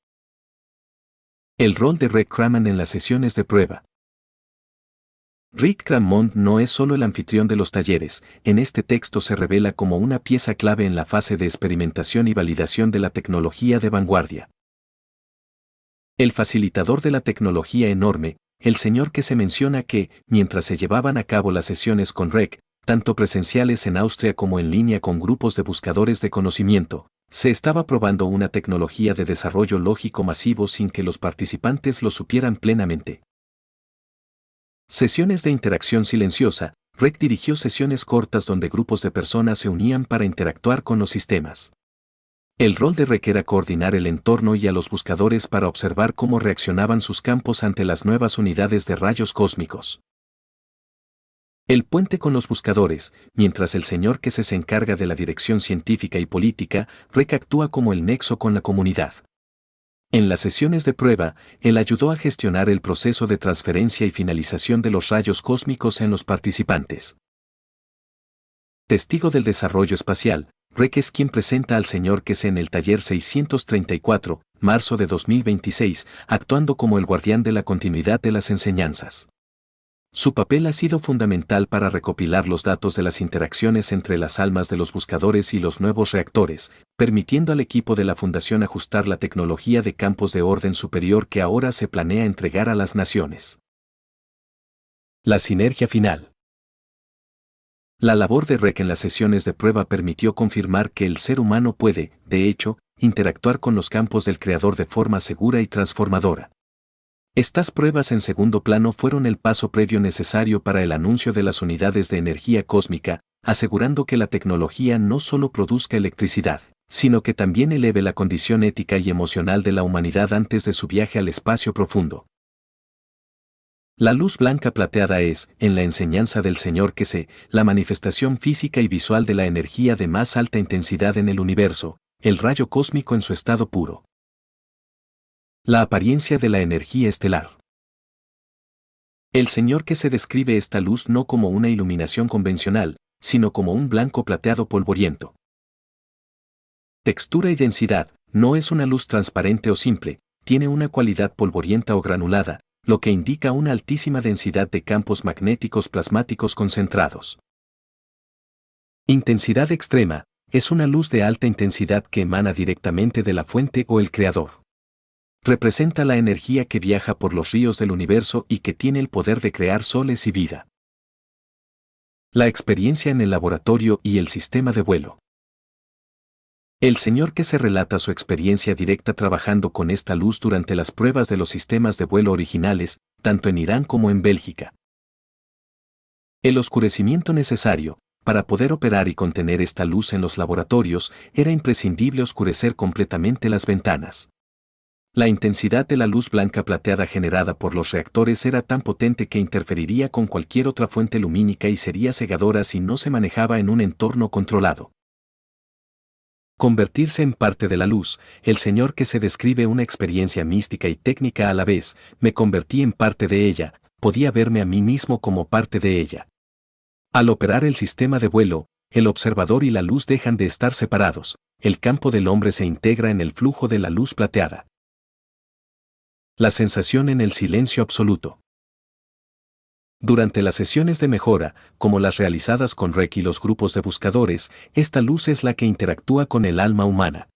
El rol de Rick Crammond en las sesiones de prueba. Rick Crammond no es solo el anfitrión de los talleres, en este texto se revela como una pieza clave en la fase de experimentación y validación de la tecnología de vanguardia. El facilitador de la tecnología enorme, el señor que se menciona que, mientras se llevaban a cabo las sesiones con REC, tanto presenciales en Austria como en línea con grupos de buscadores de conocimiento, se estaba probando una tecnología de desarrollo lógico masivo sin que los participantes lo supieran plenamente. Sesiones de interacción silenciosa. REC dirigió sesiones cortas donde grupos de personas se unían para interactuar con los sistemas. El rol de REC era coordinar el entorno y a los buscadores para observar cómo reaccionaban sus campos ante las nuevas unidades de rayos cósmicos. El puente con los buscadores. Mientras el señor que se encarga de la dirección científica y política, REC actúa como el nexo con la comunidad. En las sesiones de prueba, él ayudó a gestionar el proceso de transferencia y finalización de los rayos cósmicos en los participantes. Testigo del desarrollo espacial. REC es quien presenta al señor que en el taller 634, marzo de 2026, actuando como el guardián de la continuidad de las enseñanzas. Su papel ha sido fundamental para recopilar los datos de las interacciones entre las almas de los buscadores y los nuevos reactores, permitiendo al equipo de la Fundación ajustar la tecnología de campos de orden superior que ahora se planea entregar a las naciones. La sinergia final. La labor de REC en las sesiones de prueba permitió confirmar que el ser humano puede, de hecho, interactuar con los campos del Creador de forma segura y transformadora. Estas pruebas en segundo plano fueron el paso previo necesario para el anuncio de las unidades de energía cósmica, asegurando que la tecnología no solo produzca electricidad, sino que también eleve la condición ética y emocional de la humanidad antes de su viaje al espacio profundo. La luz blanca plateada es, en la enseñanza del Señor la manifestación física y visual de la energía de más alta intensidad en el universo, el rayo cósmico en su estado puro. La apariencia de la energía estelar. El Señor describe esta luz no como una iluminación convencional, sino como un blanco plateado polvoriento. Textura y densidad. No es una luz transparente o simple, tiene una cualidad polvorienta o granulada, lo que indica una altísima densidad de campos magnéticos plasmáticos concentrados. Intensidad extrema. Es una luz de alta intensidad que emana directamente de la fuente o el creador. Representa la energía que viaja por los ríos del universo y que tiene el poder de crear soles y vida. La experiencia en el laboratorio y el sistema de vuelo. El Señor se relata su experiencia directa trabajando con esta luz durante las pruebas de los sistemas de vuelo originales, tanto en Irán como en Bélgica. El oscurecimiento necesario. Para poder operar y contener esta luz en los laboratorios, era imprescindible oscurecer completamente las ventanas. La intensidad de la luz blanca plateada generada por los reactores era tan potente que interferiría con cualquier otra fuente lumínica y sería cegadora si no se manejaba en un entorno controlado. Convertirse en parte de la luz. El Señor se describe una experiencia mística y técnica a la vez. Me convertí en parte de ella, podía verme a mí mismo como parte de ella. Al operar el sistema de vuelo, el observador y la luz dejan de estar separados, el campo del hombre se integra en el flujo de la luz plateada. La sensación en el silencio absoluto. Durante las sesiones de mejora, como las realizadas con REC y los grupos de buscadores, esta luz es la que interactúa con el alma humana.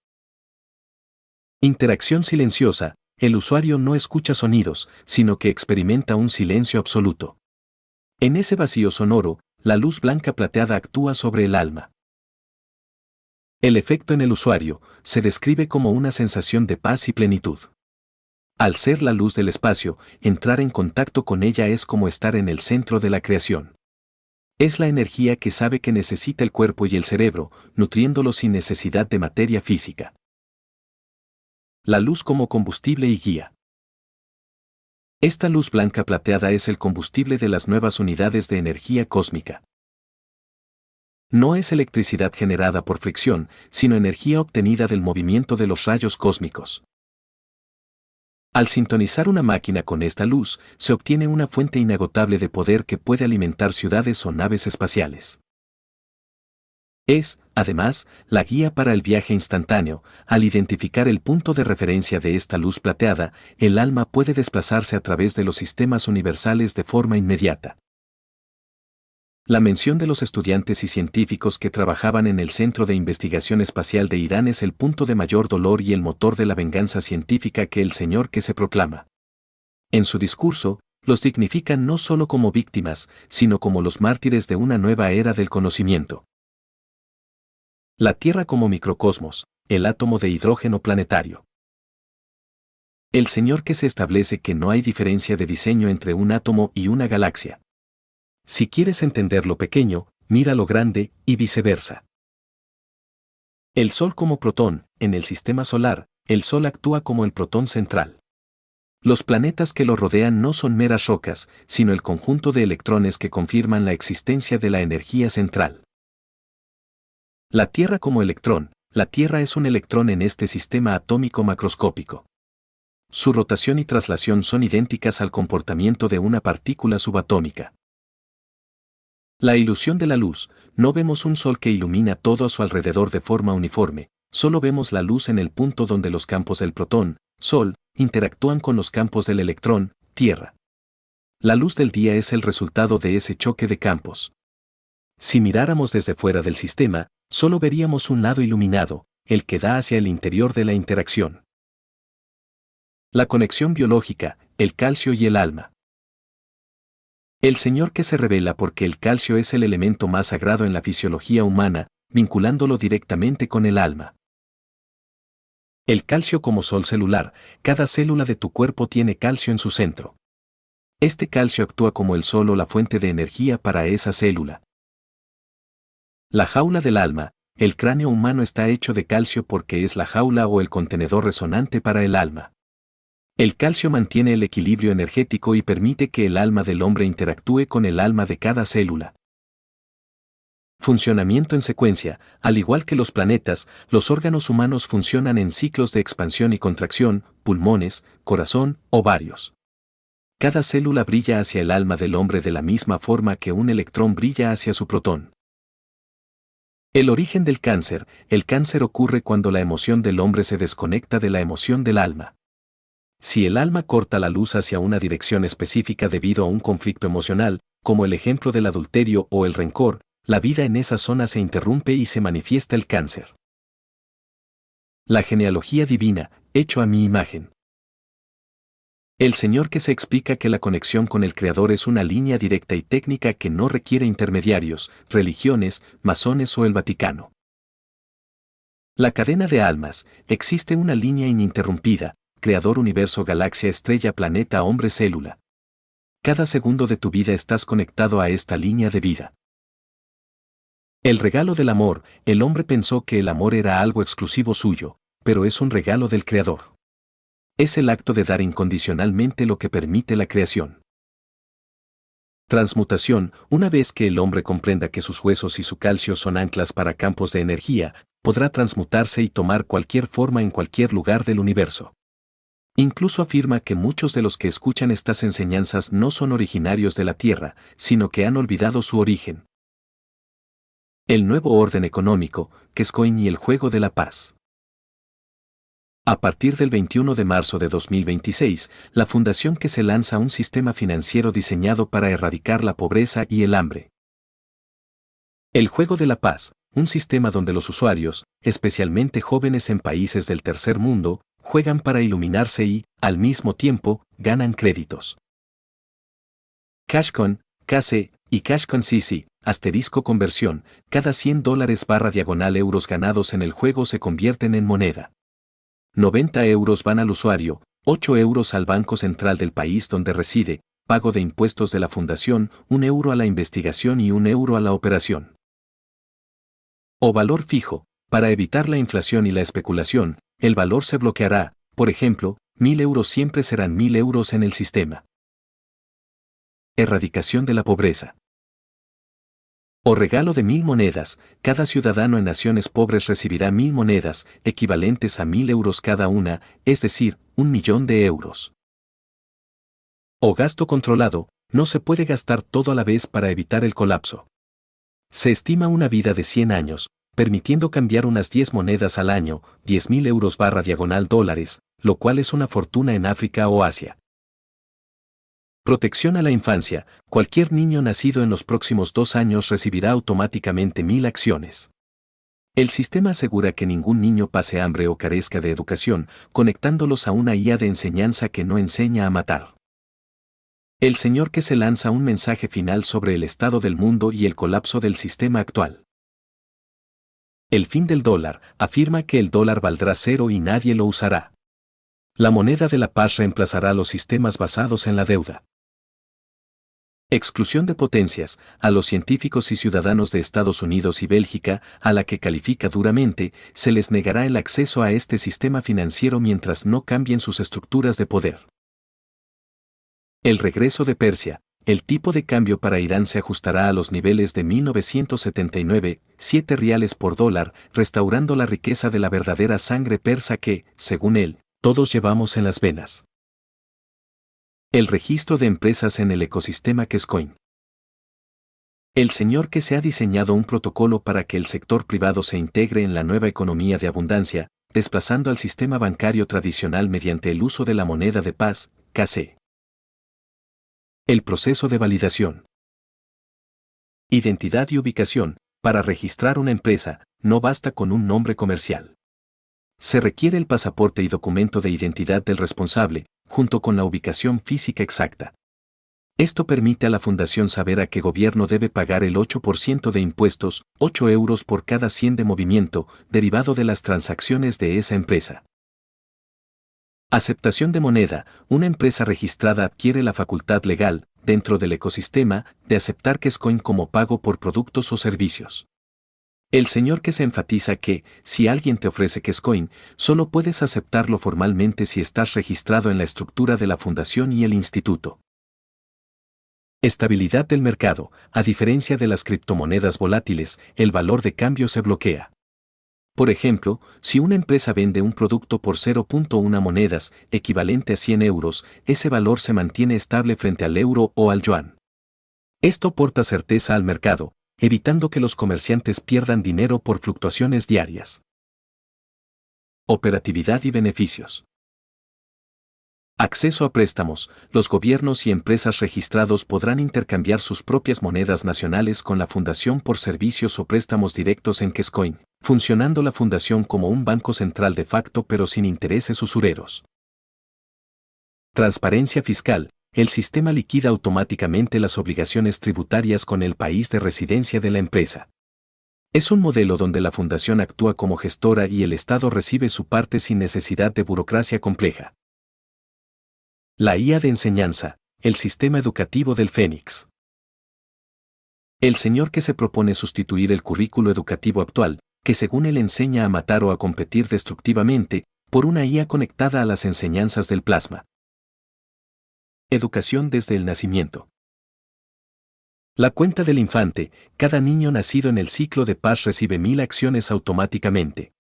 Interacción silenciosa. El usuario no escucha sonidos, sino que experimenta un silencio absoluto. En ese vacío sonoro, la luz blanca plateada actúa sobre el alma. El efecto en el usuario se describe como una sensación de paz y plenitud. Al ser la luz del espacio, entrar en contacto con ella es como estar en el centro de la creación. Es la energía que sabe que necesita el cuerpo y el cerebro, nutriéndolos sin necesidad de materia física. La luz como combustible y guía. Esta luz blanca plateada es el combustible de las nuevas unidades de energía cósmica. No es electricidad generada por fricción, sino energía obtenida del movimiento de los rayos cósmicos. Al sintonizar una máquina con esta luz, se obtiene una fuente inagotable de poder que puede alimentar ciudades o naves espaciales. Es, además, la guía para el viaje instantáneo. Al identificar el punto de referencia de esta luz plateada, el alma puede desplazarse a través de los sistemas universales de forma inmediata. La mención de los estudiantes y científicos que trabajaban en el Centro de Investigación Espacial de Irán es el punto de mayor dolor y el motor de la venganza científica que el Señor que se proclama. En su discurso, los dignifican no solo como víctimas, sino como los mártires de una nueva era del conocimiento. La Tierra como microcosmos, el átomo de hidrógeno planetario. El Señor que se establece que no hay diferencia de diseño entre un átomo y una galaxia. Si quieres entender lo pequeño, mira lo grande, y viceversa. El Sol como protón, en el sistema solar, el Sol actúa como el protón central. Los planetas que lo rodean no son meras rocas, sino el conjunto de electrones que confirman la existencia de la energía central. La Tierra como electrón, la Tierra es un electrón en este sistema atómico macroscópico. Su rotación y traslación son idénticas al comportamiento de una partícula subatómica. La ilusión de la luz, no vemos un sol que ilumina todo a su alrededor de forma uniforme, solo vemos la luz en el punto donde los campos del protón, Sol, interactúan con los campos del electrón, Tierra. La luz del día es el resultado de ese choque de campos. Si miráramos desde fuera del sistema, solo veríamos un lado iluminado, el que da hacia el interior de la interacción. La conexión biológica, el calcio y el alma. El Señor que se revela porque el calcio es el elemento más sagrado en la fisiología humana, vinculándolo directamente con el alma. El calcio como sol celular, cada célula de tu cuerpo tiene calcio en su centro. Este calcio actúa como el sol o la fuente de energía para esa célula. La jaula del alma, el cráneo humano está hecho de calcio porque es la jaula o el contenedor resonante para el alma. El calcio mantiene el equilibrio energético y permite que el alma del hombre interactúe con el alma de cada célula. Funcionamiento en secuencia, al igual que los planetas, los órganos humanos funcionan en ciclos de expansión y contracción, pulmones, corazón, ovarios. Cada célula brilla hacia el alma del hombre de la misma forma que un electrón brilla hacia su protón. El origen del cáncer, el cáncer ocurre cuando la emoción del hombre se desconecta de la emoción del alma. Si el alma corta la luz hacia una dirección específica debido a un conflicto emocional, como el ejemplo del adulterio o el rencor, la vida en esa zona se interrumpe y se manifiesta el cáncer. La genealogía divina, hecho a mi imagen. El Señor que se explica que la conexión con el Creador es una línea directa y técnica que no requiere intermediarios, religiones, masones o el Vaticano. La cadena de almas, existe una línea ininterrumpida, Creador, universo, galaxia, estrella, planeta, hombre, célula. Cada segundo de tu vida estás conectado a esta línea de vida. El regalo del amor, el hombre pensó que el amor era algo exclusivo suyo, pero es un regalo del Creador. Es el acto de dar incondicionalmente lo que permite la creación. Transmutación, una vez que el hombre comprenda que sus huesos y su calcio son anclas para campos de energía, podrá transmutarse y tomar cualquier forma en cualquier lugar del universo. Incluso afirma que muchos de los que escuchan estas enseñanzas no son originarios de la Tierra, sino que han olvidado su origen. El nuevo orden económico, Kescoin y el juego de la paz. A partir del 21 de marzo de 2026, la fundación que se lanza un sistema financiero diseñado para erradicar la pobreza y el hambre. El juego de la paz, un sistema donde los usuarios, especialmente jóvenes en países del tercer mundo, juegan para iluminarse y, al mismo tiempo, ganan créditos. Cashcoin, KC, y Cashcoin CC, asterisco conversión, cada $100 /euros ganados en el juego se convierten en moneda. 90 euros van al usuario, 8 euros al Banco Central del país donde reside, pago de impuestos de la fundación, 1 euro a la investigación y 1 euro a la operación. O valor fijo, para evitar la inflación y la especulación, el valor se bloqueará, por ejemplo, 1000 euros siempre serán 1000 euros en el sistema. Erradicación de la pobreza. O regalo de 1000 monedas, cada ciudadano en naciones pobres recibirá 1000 monedas, equivalentes a 1000 euros cada una, es decir, 1.000.000 de euros. O gasto controlado, no se puede gastar todo a la vez para evitar el colapso. Se estima una vida de 100 años, permitiendo cambiar unas 10 monedas al año, 10.000 euros /dólares, lo cual es una fortuna en África o Asia. Protección a la infancia. Cualquier niño nacido en los próximos 2 años recibirá automáticamente 1000 acciones. El sistema asegura que ningún niño pase hambre o carezca de educación, conectándolos a una IA de enseñanza que no enseña a matar. El señor que se lanza un mensaje final sobre el estado del mundo y el colapso del sistema actual. El fin del dólar afirma que el dólar valdrá cero y nadie lo usará. La moneda de la paz reemplazará los sistemas basados en la deuda. Exclusión de potencias, a los científicos y ciudadanos de Estados Unidos y Bélgica, a la que califica duramente, se les negará el acceso a este sistema financiero mientras no cambien sus estructuras de poder. El regreso de Persia. El tipo de cambio para Irán se ajustará a los niveles de 1979, 7 riales por dólar, restaurando la riqueza de la verdadera sangre persa que, según él, todos llevamos en las venas. El registro de empresas en el ecosistema Kescoin. El señor que se ha diseñado un protocolo para que el sector privado se integre en la nueva economía de abundancia, desplazando al sistema bancario tradicional mediante el uso de la moneda de paz, KC. El proceso de validación. Identidad y ubicación. Para registrar una empresa, no basta con un nombre comercial. Se requiere el pasaporte y documento de identidad del responsable, junto con la ubicación física exacta. Esto permite a la fundación saber a qué gobierno debe pagar el 8% de impuestos, 8 euros por cada 100 de movimiento, derivado de las transacciones de esa empresa. Aceptación de moneda. Una empresa registrada adquiere la facultad legal, dentro del ecosistema, de aceptar Kescoin como pago por productos o servicios. El señor que se enfatiza que, si alguien te ofrece Kescoin, solo puedes aceptarlo formalmente si estás registrado en la estructura de la fundación y el instituto. Estabilidad del mercado. A diferencia de las criptomonedas volátiles, el valor de cambio se bloquea. Por ejemplo, si una empresa vende un producto por 0.1 monedas, equivalente a 100 euros, ese valor se mantiene estable frente al euro o al yuan. Esto aporta certeza al mercado, evitando que los comerciantes pierdan dinero por fluctuaciones diarias. Operatividad y beneficios. Acceso a préstamos. Los gobiernos y empresas registrados podrán intercambiar sus propias monedas nacionales con la fundación por servicios o préstamos directos en Kescoin, funcionando la fundación como un banco central de facto pero sin intereses usureros. Transparencia fiscal. El sistema liquida automáticamente las obligaciones tributarias con el país de residencia de la empresa. Es un modelo donde la fundación actúa como gestora y el Estado recibe su parte sin necesidad de burocracia compleja. La IA de enseñanza, el sistema educativo del Fénix. El señor que se propone sustituir el currículo educativo actual, que según él enseña a matar o a competir destructivamente, por una IA conectada a las enseñanzas del plasma. Educación desde el nacimiento. La cuenta del infante. Cada niño nacido en el ciclo de paz recibe 1000 acciones automáticamente.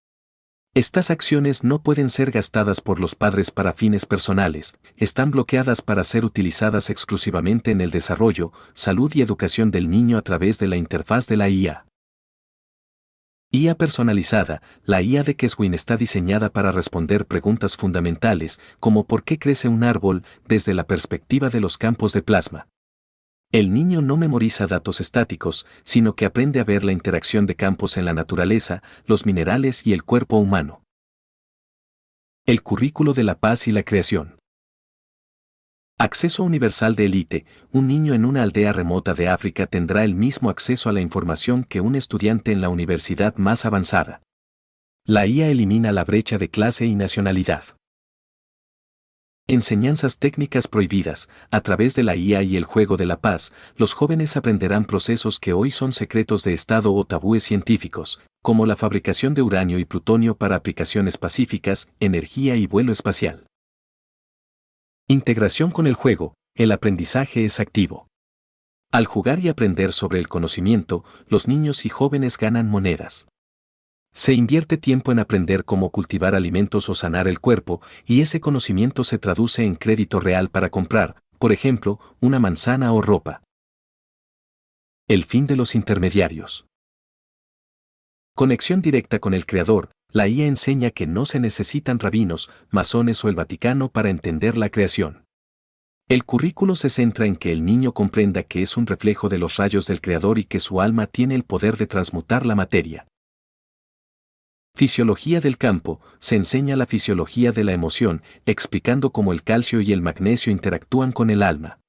Estas acciones no pueden ser gastadas por los padres para fines personales, están bloqueadas para ser utilizadas exclusivamente en el desarrollo, salud y educación del niño a través de la interfaz de la IA. IA personalizada. La IA de Kescoin está diseñada para responder preguntas fundamentales, como ¿por qué crece un árbol?, desde la perspectiva de los campos de plasma. El niño no memoriza datos estáticos, sino que aprende a ver la interacción de campos en la naturaleza, los minerales y el cuerpo humano. El currículo de la paz y la creación. Acceso universal de élite. Un niño en una aldea remota de África tendrá el mismo acceso a la información que un estudiante en la universidad más avanzada. La IA elimina la brecha de clase y nacionalidad. Enseñanzas técnicas prohibidas. A través de la IA y el juego de la paz, los jóvenes aprenderán procesos que hoy son secretos de Estado o tabúes científicos, como la fabricación de uranio y plutonio para aplicaciones pacíficas, energía y vuelo espacial. Integración con el juego. El aprendizaje es activo. Al jugar y aprender sobre el conocimiento, los niños y jóvenes ganan monedas. Se invierte tiempo en aprender cómo cultivar alimentos o sanar el cuerpo, y ese conocimiento se traduce en crédito real para comprar, por ejemplo, una manzana o ropa. El fin de los intermediarios. Conexión directa con el Creador. La IA enseña que no se necesitan rabinos, masones o el Vaticano para entender la creación. El currículo se centra en que el niño comprenda que es un reflejo de los rayos del Creador y que su alma tiene el poder de transmutar la materia. Fisiología del campo. Se enseña la fisiología de la emoción, explicando cómo el calcio y el magnesio interactúan con el alma.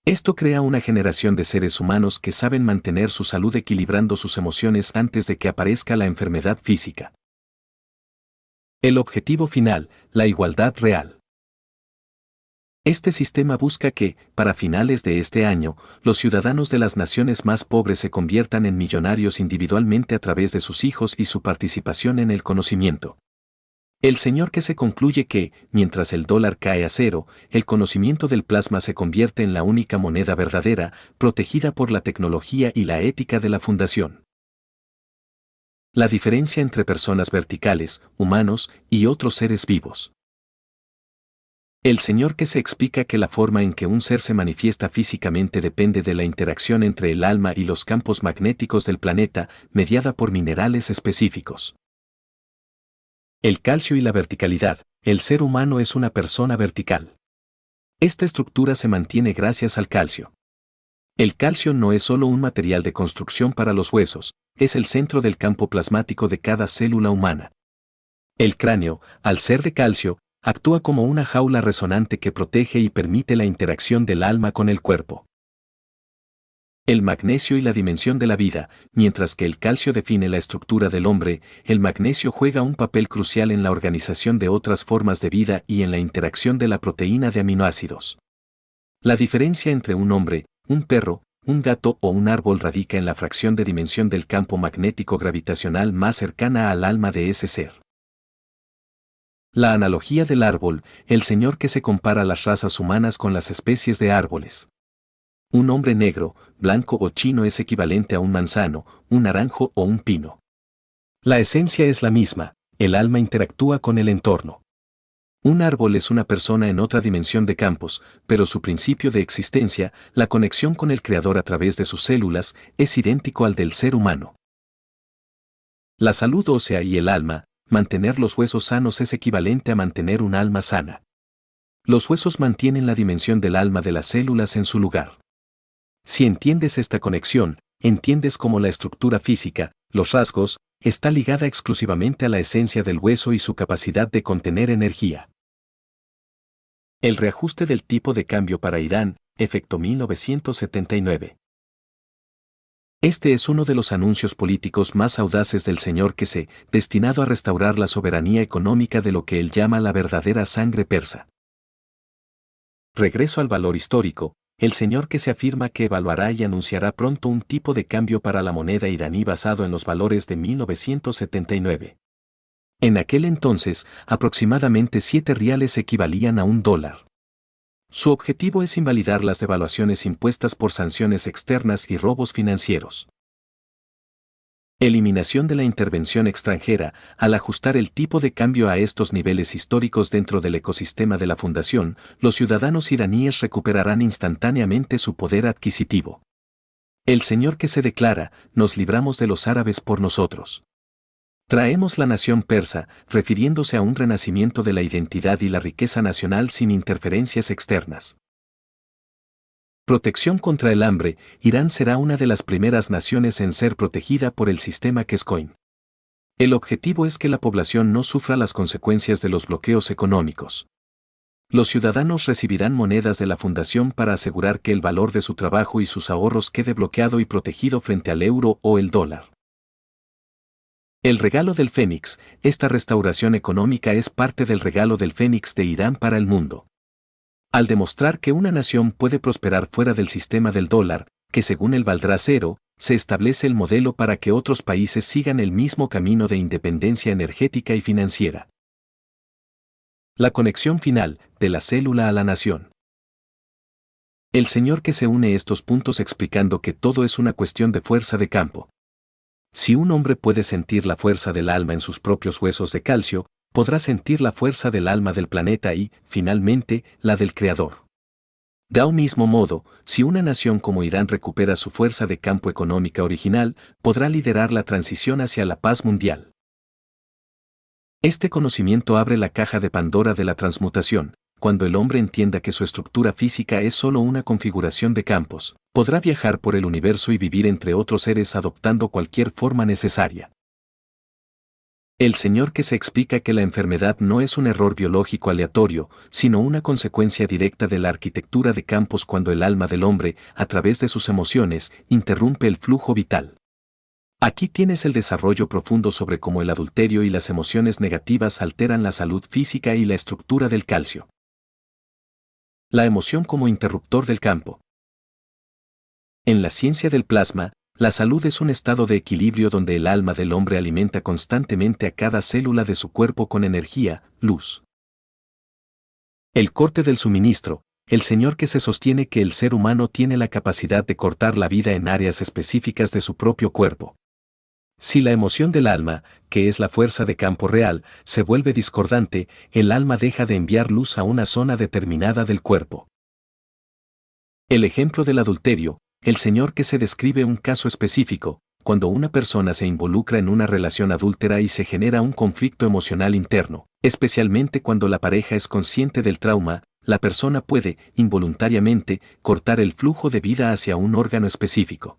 Esto crea una generación de seres humanos que saben mantener su salud equilibrando sus emociones antes de que aparezca la enfermedad física. El objetivo final, la igualdad real. Este sistema busca que, para finales de este año, los ciudadanos de las naciones más pobres se conviertan en millonarios individualmente a través de sus hijos y su participación en el conocimiento. El Señor que se concluye que, mientras el dólar cae a cero, el conocimiento del plasma se convierte en la única moneda verdadera, protegida por la tecnología y la ética de la fundación. La diferencia entre personas verticales, humanos, y otros seres vivos. El Señor que se explica que la forma en que un ser se manifiesta físicamente depende de la interacción entre el alma y los campos magnéticos del planeta, mediada por minerales específicos. El calcio y la verticalidad. El ser humano es una persona vertical. Esta estructura se mantiene gracias al calcio. El calcio no es solo un material de construcción para los huesos, es el centro del campo plasmático de cada célula humana. El cráneo, al ser de calcio, actúa como una jaula resonante que protege y permite la interacción del alma con el cuerpo. El magnesio y la dimensión de la vida. Mientras que el calcio define la estructura del hombre, el magnesio juega un papel crucial en la organización de otras formas de vida y en la interacción de la proteína de aminoácidos. La diferencia entre un hombre, un perro, un gato o un árbol radica en la fracción de dimensión del campo magnético gravitacional más cercana al alma de ese ser. La analogía del árbol. El Señor que se compara las razas humanas con las especies de árboles. Un hombre negro, blanco o chino es equivalente a un manzano, un naranjo o un pino. La esencia es la misma, el alma interactúa con el entorno. Un árbol es una persona en otra dimensión de campos, pero su principio de existencia, la conexión con el Creador a través de sus células, es idéntico al del ser humano. La salud ósea y el alma. Mantener los huesos sanos es equivalente a mantener un alma sana. Los huesos mantienen la dimensión del alma de las células en su lugar. Si entiendes esta conexión, entiendes cómo la estructura física, los rasgos, está ligada exclusivamente a la esencia del hueso y su capacidad de contener energía. El reajuste del tipo de cambio para Irán, efecto 1979. Este es uno de los anuncios políticos más audaces del Señor que se, destinado a restaurar la soberanía económica de lo que él llama la verdadera sangre persa. Regreso al valor histórico. El Señor que se afirma que evaluará y anunciará pronto un tipo de cambio para la moneda iraní basado en los valores de 1979. En aquel entonces, aproximadamente 7 riales equivalían a $1. Su objetivo es invalidar las devaluaciones impuestas por sanciones externas y robos financieros. Eliminación de la intervención extranjera. Al ajustar el tipo de cambio a estos niveles históricos dentro del ecosistema de la fundación, los ciudadanos iraníes recuperarán instantáneamente su poder adquisitivo. El Señor que se declara, nos libramos de los árabes por nosotros. Traemos la nación persa, refiriéndose a un renacimiento de la identidad y la riqueza nacional sin interferencias externas. Protección contra el hambre. Irán será una de las primeras naciones en ser protegida por el sistema Kescoin. El objetivo es que la población no sufra las consecuencias de los bloqueos económicos. Los ciudadanos recibirán monedas de la fundación para asegurar que el valor de su trabajo y sus ahorros quede bloqueado y protegido frente al euro o el dólar. El regalo del Fénix. Esta restauración económica es parte del regalo del Fénix de Irán para el mundo. Al demostrar que una nación puede prosperar fuera del sistema del dólar, que según él valdrá cero, se establece el modelo para que otros países sigan el mismo camino de independencia energética y financiera. La conexión final, de la célula a la nación. El Señor que se une estos puntos explicando que todo es una cuestión de fuerza de campo. Si un hombre puede sentir la fuerza del alma en sus propios huesos de calcio, podrá sentir la fuerza del alma del planeta y, finalmente, la del Creador. De un mismo modo, si una nación como Irán recupera su fuerza de campo económica original, podrá liderar la transición hacia la paz mundial. Este conocimiento abre la caja de Pandora de la transmutación, cuando el hombre entienda que su estructura física es solo una configuración de campos, podrá viajar por el universo y vivir entre otros seres adoptando cualquier forma necesaria. El Señor que se explica que la enfermedad no es un error biológico aleatorio, sino una consecuencia directa de la arquitectura de campos cuando el alma del hombre, a través de sus emociones, interrumpe el flujo vital. Aquí tienes el desarrollo profundo sobre cómo el adulterio y las emociones negativas alteran la salud física y la estructura del calcio. La emoción como interruptor del campo. En la ciencia del plasma, la salud es un estado de equilibrio donde el alma del hombre alimenta constantemente a cada célula de su cuerpo con energía, luz. El corte del suministro. El Señor que se sostiene que el ser humano tiene la capacidad de cortar la vida en áreas específicas de su propio cuerpo. Si la emoción del alma, que es la fuerza de campo real, se vuelve discordante, el alma deja de enviar luz a una zona determinada del cuerpo. El ejemplo del adulterio. El Señor que se describe un caso específico, cuando una persona se involucra en una relación adúltera y se genera un conflicto emocional interno, especialmente cuando la pareja es consciente del trauma, la persona puede, involuntariamente, cortar el flujo de vida hacia un órgano específico.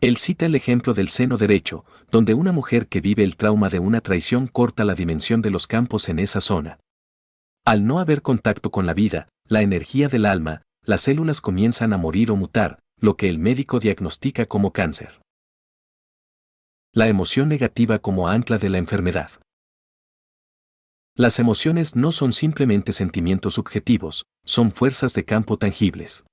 Él cita el ejemplo del seno derecho, donde una mujer que vive el trauma de una traición corta la dimensión de los campos en esa zona. Al no haber contacto con la vida, la energía del alma, las células comienzan a morir o mutar, lo que el médico diagnostica como cáncer. La emoción negativa como ancla de la enfermedad. Las emociones no son simplemente sentimientos subjetivos, son fuerzas de campo tangibles.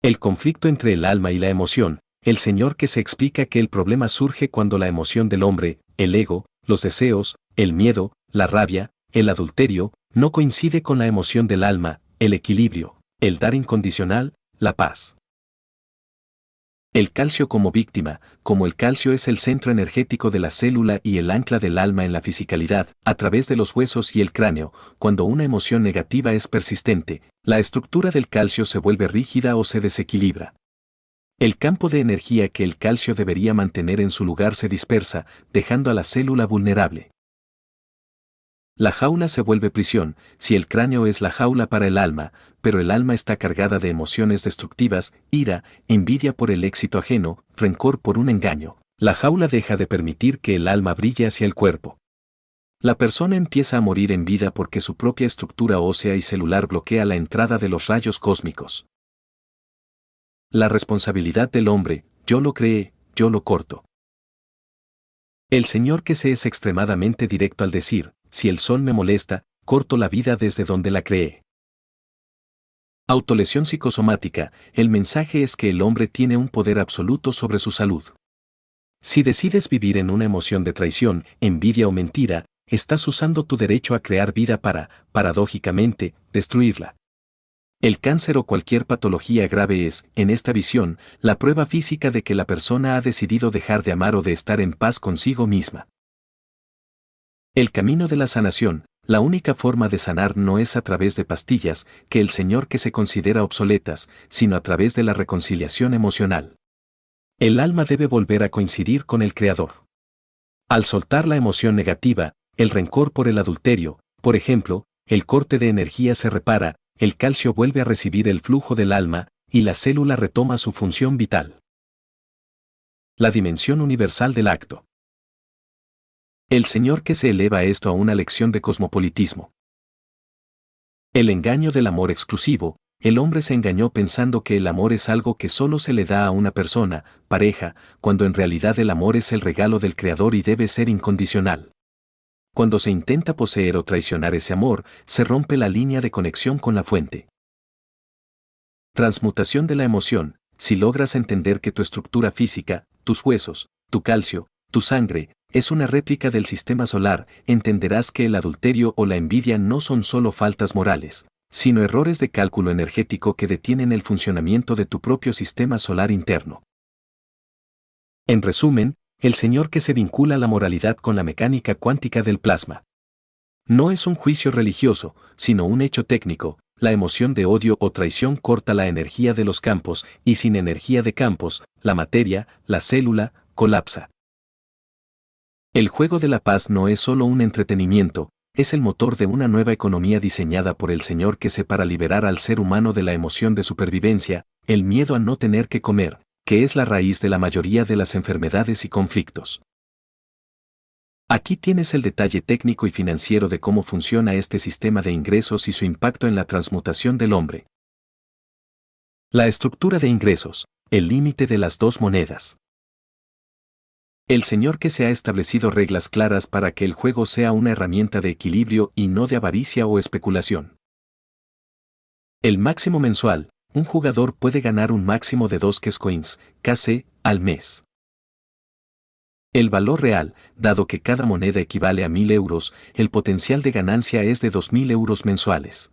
El conflicto entre el alma y la emoción. El Señor que se explica que el problema surge cuando la emoción del hombre, el ego, los deseos, el miedo, la rabia, el adulterio, no coincide con la emoción del alma, el equilibrio, el dar incondicional, la paz. El calcio como víctima. Como el calcio es el centro energético de la célula y el ancla del alma en la fisicalidad, a través de los huesos y el cráneo, cuando una emoción negativa es persistente, la estructura del calcio se vuelve rígida o se desequilibra. El campo de energía que el calcio debería mantener en su lugar se dispersa, dejando a la célula vulnerable. La jaula se vuelve prisión, si el cráneo es la jaula para el alma, pero el alma está cargada de emociones destructivas, ira, envidia por el éxito ajeno, rencor por un engaño. La jaula deja de permitir que el alma brille hacia el cuerpo. La persona empieza a morir en vida porque su propia estructura ósea y celular bloquea la entrada de los rayos cósmicos. La responsabilidad del hombre, yo lo creé, yo lo corto. El Señor que se es extremadamente directo al decir, si el sol me molesta, corto la vida desde donde la creé. Autolesión psicosomática. El mensaje es que el hombre tiene un poder absoluto sobre su salud. Si decides vivir en una emoción de traición, envidia o mentira, estás usando tu derecho a crear vida para, paradójicamente, destruirla. El cáncer o cualquier patología grave es, en esta visión, la prueba física de que la persona ha decidido dejar de amar o de estar en paz consigo misma. El camino de la sanación. La única forma de sanar no es a través de pastillas, que el Señor que se considera obsoletas, sino a través de la reconciliación emocional. El alma debe volver a coincidir con el Creador. Al soltar la emoción negativa, el rencor por el adulterio, por ejemplo, el corte de energía se repara, el calcio vuelve a recibir el flujo del alma, y la célula retoma su función vital. La dimensión universal del acto. El Señor que se eleva esto a una lección de cosmopolitismo. El engaño del amor exclusivo. El hombre se engañó pensando que el amor es algo que solo se le da a una persona, pareja, cuando en realidad el amor es el regalo del Creador y debe ser incondicional. Cuando se intenta poseer o traicionar ese amor, se rompe la línea de conexión con la fuente. Transmutación de la emoción. Si logras entender que tu estructura física, tus huesos, tu calcio, tu sangre, es una réplica del sistema solar, entenderás que el adulterio o la envidia no son solo faltas morales, sino errores de cálculo energético que detienen el funcionamiento de tu propio sistema solar interno. En resumen, el Señor que se vincula a la moralidad con la mecánica cuántica del plasma. No es un juicio religioso, sino un hecho técnico. La emoción de odio o traición corta la energía de los campos, y sin energía de campos, la materia, la célula, colapsa. El juego de la paz no es solo un entretenimiento, es el motor de una nueva economía diseñada por el Señor que se para liberar al ser humano de la emoción de supervivencia, el miedo a no tener que comer, que es la raíz de la mayoría de las enfermedades y conflictos. Aquí tienes el detalle técnico y financiero de cómo funciona este sistema de ingresos y su impacto en la transmutación del hombre. La estructura de ingresos, el límite de las dos monedas. El Señor que se ha establecido reglas claras para que el juego sea una herramienta de equilibrio y no de avaricia o especulación. El máximo mensual, un jugador puede ganar un máximo de 2 Kescoins, KC, al mes. El valor real, dado que cada moneda equivale a 1.000 euros, el potencial de ganancia es de 2.000 euros mensuales.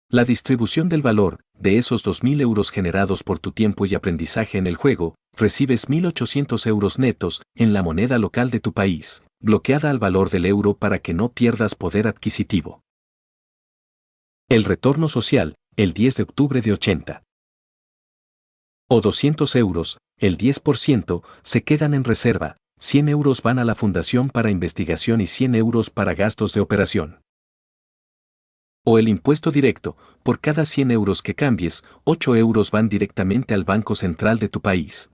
La distribución del valor, de esos 2.000 euros generados por tu tiempo y aprendizaje en el juego, recibes 1.800 euros netos en la moneda local de tu país, bloqueada al valor del euro para que no pierdas poder adquisitivo. El retorno social, el 10 de octubre de 80. O 200 euros, el 10%, se quedan en reserva, 100 euros van a la fundación para investigación y 100 euros para gastos de operación. O el impuesto directo, por cada 100 euros que cambies, 8 euros van directamente al Banco Central de tu país.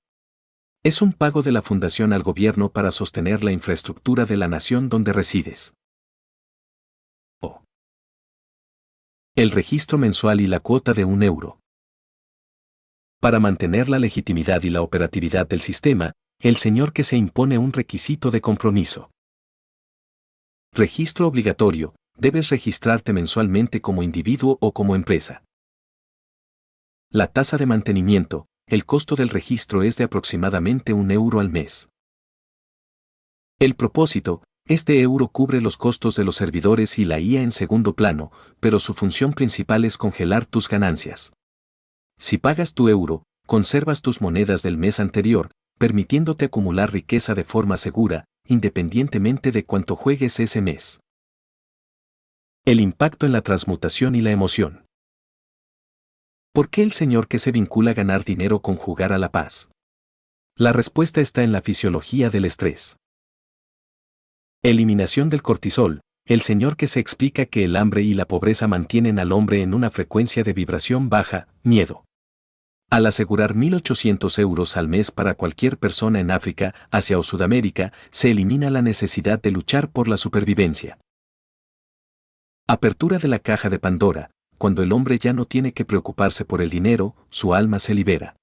Es un pago de la fundación al gobierno para sostener la infraestructura de la nación donde resides. O el registro mensual y la cuota de 1 euro. Para mantener la legitimidad y la operatividad del sistema, el Señor que se impone un requisito de compromiso. Registro obligatorio. Debes registrarte mensualmente como individuo o como empresa. La tasa de mantenimiento, el costo del registro es de aproximadamente 1 euro al mes. El propósito, este euro cubre los costos de los servidores y la IA en segundo plano, pero su función principal es congelar tus ganancias. Si pagas tu euro, conservas tus monedas del mes anterior, permitiéndote acumular riqueza de forma segura, independientemente de cuánto juegues ese mes. El impacto en la transmutación y la emoción. ¿Por qué el Señor que se vincula a ganar dinero con jugar a la paz? La respuesta está en la fisiología del estrés. Eliminación del cortisol. El Señor que se explica que el hambre y la pobreza mantienen al hombre en una frecuencia de vibración baja, miedo. Al asegurar 1.800 euros al mes para cualquier persona en África, Asia o Sudamérica, se elimina la necesidad de luchar por la supervivencia. Apertura de la caja de Pandora. Cuando el hombre ya no tiene que preocuparse por el dinero, su alma se libera.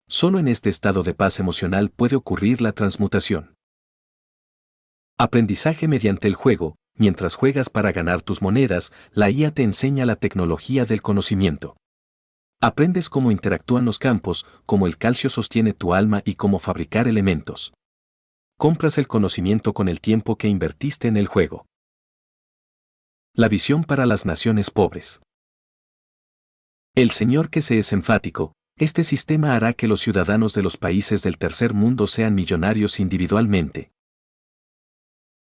Solo en este estado de paz emocional puede ocurrir la transmutación. Aprendizaje mediante el juego. Mientras juegas para ganar tus monedas, la IA te enseña la tecnología del conocimiento. Aprendes cómo interactúan los campos, cómo el calcio sostiene tu alma y cómo fabricar elementos. Compras el conocimiento con el tiempo que invertiste en el juego. La visión para las naciones pobres. El Señor que se es enfático, este sistema hará que los ciudadanos de los países del tercer mundo sean millonarios individualmente.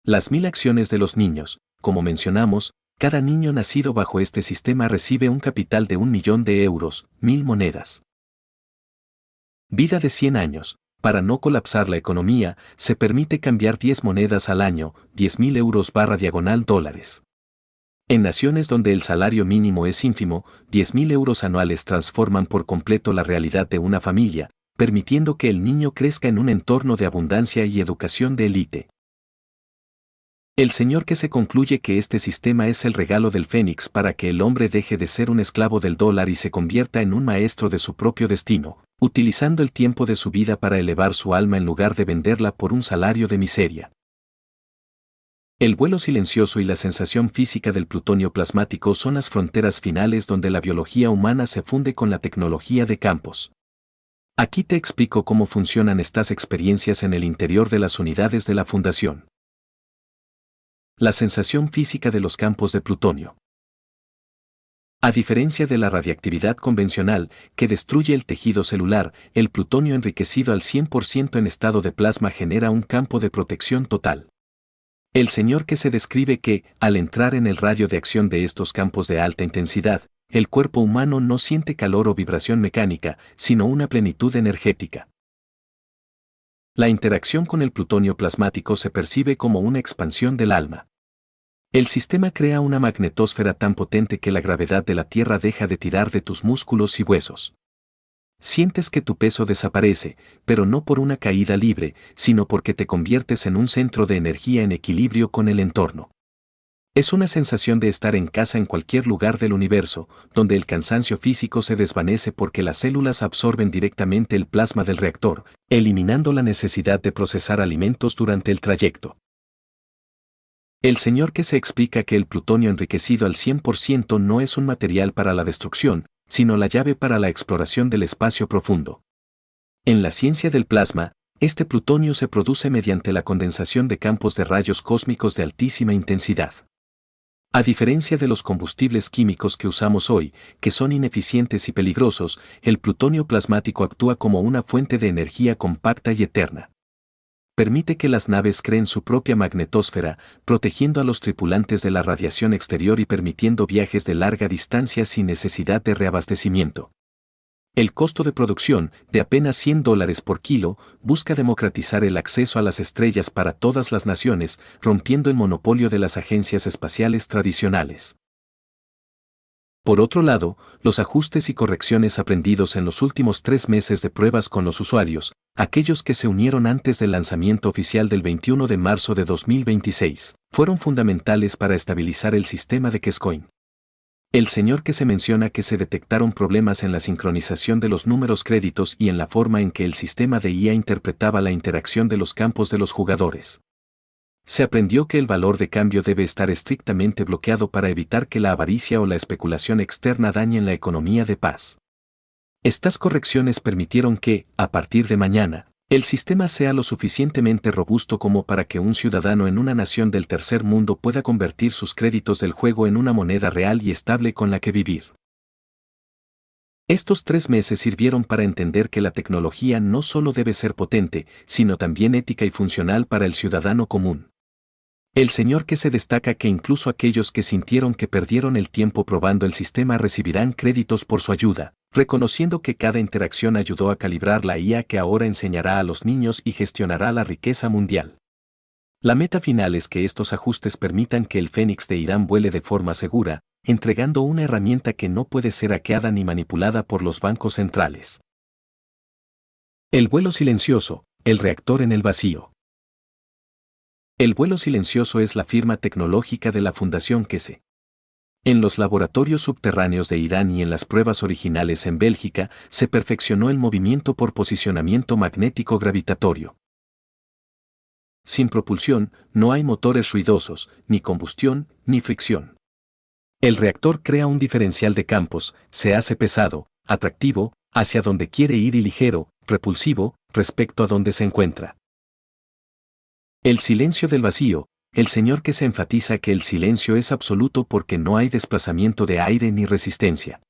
Las 1.000 acciones de los niños, como mencionamos, cada niño nacido bajo este sistema recibe un capital de 1 millón de euros, 1.000 monedas. Vida de 100 años. Para no colapsar la economía, se permite cambiar 10 monedas al año, 10.000 euros / dólares. En naciones donde el salario mínimo es ínfimo, 10.000 euros anuales transforman por completo la realidad de una familia, permitiendo que el niño crezca en un entorno de abundancia y educación de élite. El Señor que se concluye que este sistema es el regalo del Fénix para que el hombre deje de ser un esclavo del dólar y se convierta en un maestro de su propio destino, utilizando el tiempo de su vida para elevar su alma en lugar de venderla por un salario de miseria. El vuelo silencioso y la sensación física del plutonio plasmático son las fronteras finales donde la biología humana se funde con la tecnología de campos. Aquí te explico cómo funcionan estas experiencias en el interior de las unidades de la Fundación. La sensación física de los campos de plutonio. A diferencia de la radiactividad convencional, que destruye el tejido celular, el plutonio enriquecido al 100% en estado de plasma genera un campo de protección total. El Señor que se describe que, al entrar en el radio de acción de estos campos de alta intensidad, el cuerpo humano no siente calor o vibración mecánica, sino una plenitud energética. La interacción con el plutonio plasmático se percibe como una expansión del alma. El sistema crea una magnetosfera tan potente que la gravedad de la Tierra deja de tirar de tus músculos y huesos. Sientes que tu peso desaparece, pero no por una caída libre, sino porque te conviertes en un centro de energía en equilibrio con el entorno. Es una sensación de estar en casa en cualquier lugar del universo, donde el cansancio físico se desvanece porque las células absorben directamente el plasma del reactor, eliminando la necesidad de procesar alimentos durante el trayecto. El señor que se explica que el plutonio enriquecido al 100% no es un material para la destrucción, sino la llave para la exploración del espacio profundo. En la ciencia del plasma, este plutonio se produce mediante la condensación de campos de rayos cósmicos de altísima intensidad. A diferencia de los combustibles químicos que usamos hoy, que son ineficientes y peligrosos, el plutonio plasmático actúa como una fuente de energía compacta y eterna. Permite que las naves creen su propia magnetosfera, protegiendo a los tripulantes de la radiación exterior y permitiendo viajes de larga distancia sin necesidad de reabastecimiento. El costo de producción, de apenas $100 por kilo, busca democratizar el acceso a las estrellas para todas las naciones, rompiendo el monopolio de las agencias espaciales tradicionales. Por otro lado, los ajustes y correcciones aprendidos en los últimos 3 meses de pruebas con los usuarios, aquellos que se unieron antes del lanzamiento oficial del 21 de marzo de 2026, fueron fundamentales para estabilizar el sistema de Kescoin. El señor que se menciona que se detectaron problemas en la sincronización de los números créditos y en la forma en que el sistema de IA interpretaba la interacción de los campos de los jugadores. Se aprendió que el valor de cambio debe estar estrictamente bloqueado para evitar que la avaricia o la especulación externa dañen la economía de paz. Estas correcciones permitieron que, a partir de mañana, el sistema sea lo suficientemente robusto como para que un ciudadano en una nación del tercer mundo pueda convertir sus créditos del juego en una moneda real y estable con la que vivir. Estos 3 meses sirvieron para entender que la tecnología no solo debe ser potente, sino también ética y funcional para el ciudadano común. El señor que se destaca que incluso aquellos que sintieron que perdieron el tiempo probando el sistema recibirán créditos por su ayuda, reconociendo que cada interacción ayudó a calibrar la IA que ahora enseñará a los niños y gestionará la riqueza mundial. La meta final es que estos ajustes permitan que el Fénix de Irán vuele de forma segura, entregando una herramienta que no puede ser hackeada ni manipulada por los bancos centrales. El vuelo silencioso, el reactor en el vacío. El vuelo silencioso es la firma tecnológica de la Fundación QESE. En los laboratorios subterráneos de Irán y en las pruebas originales en Bélgica, se perfeccionó el movimiento por posicionamiento magnético gravitatorio. Sin propulsión, no hay motores ruidosos, ni combustión, ni fricción. El reactor crea un diferencial de campos, se hace pesado, atractivo, hacia donde quiere ir y ligero, repulsivo, respecto a donde se encuentra. El silencio del vacío, el señor que se enfatiza que el silencio es absoluto porque no hay desplazamiento de aire ni resistencia.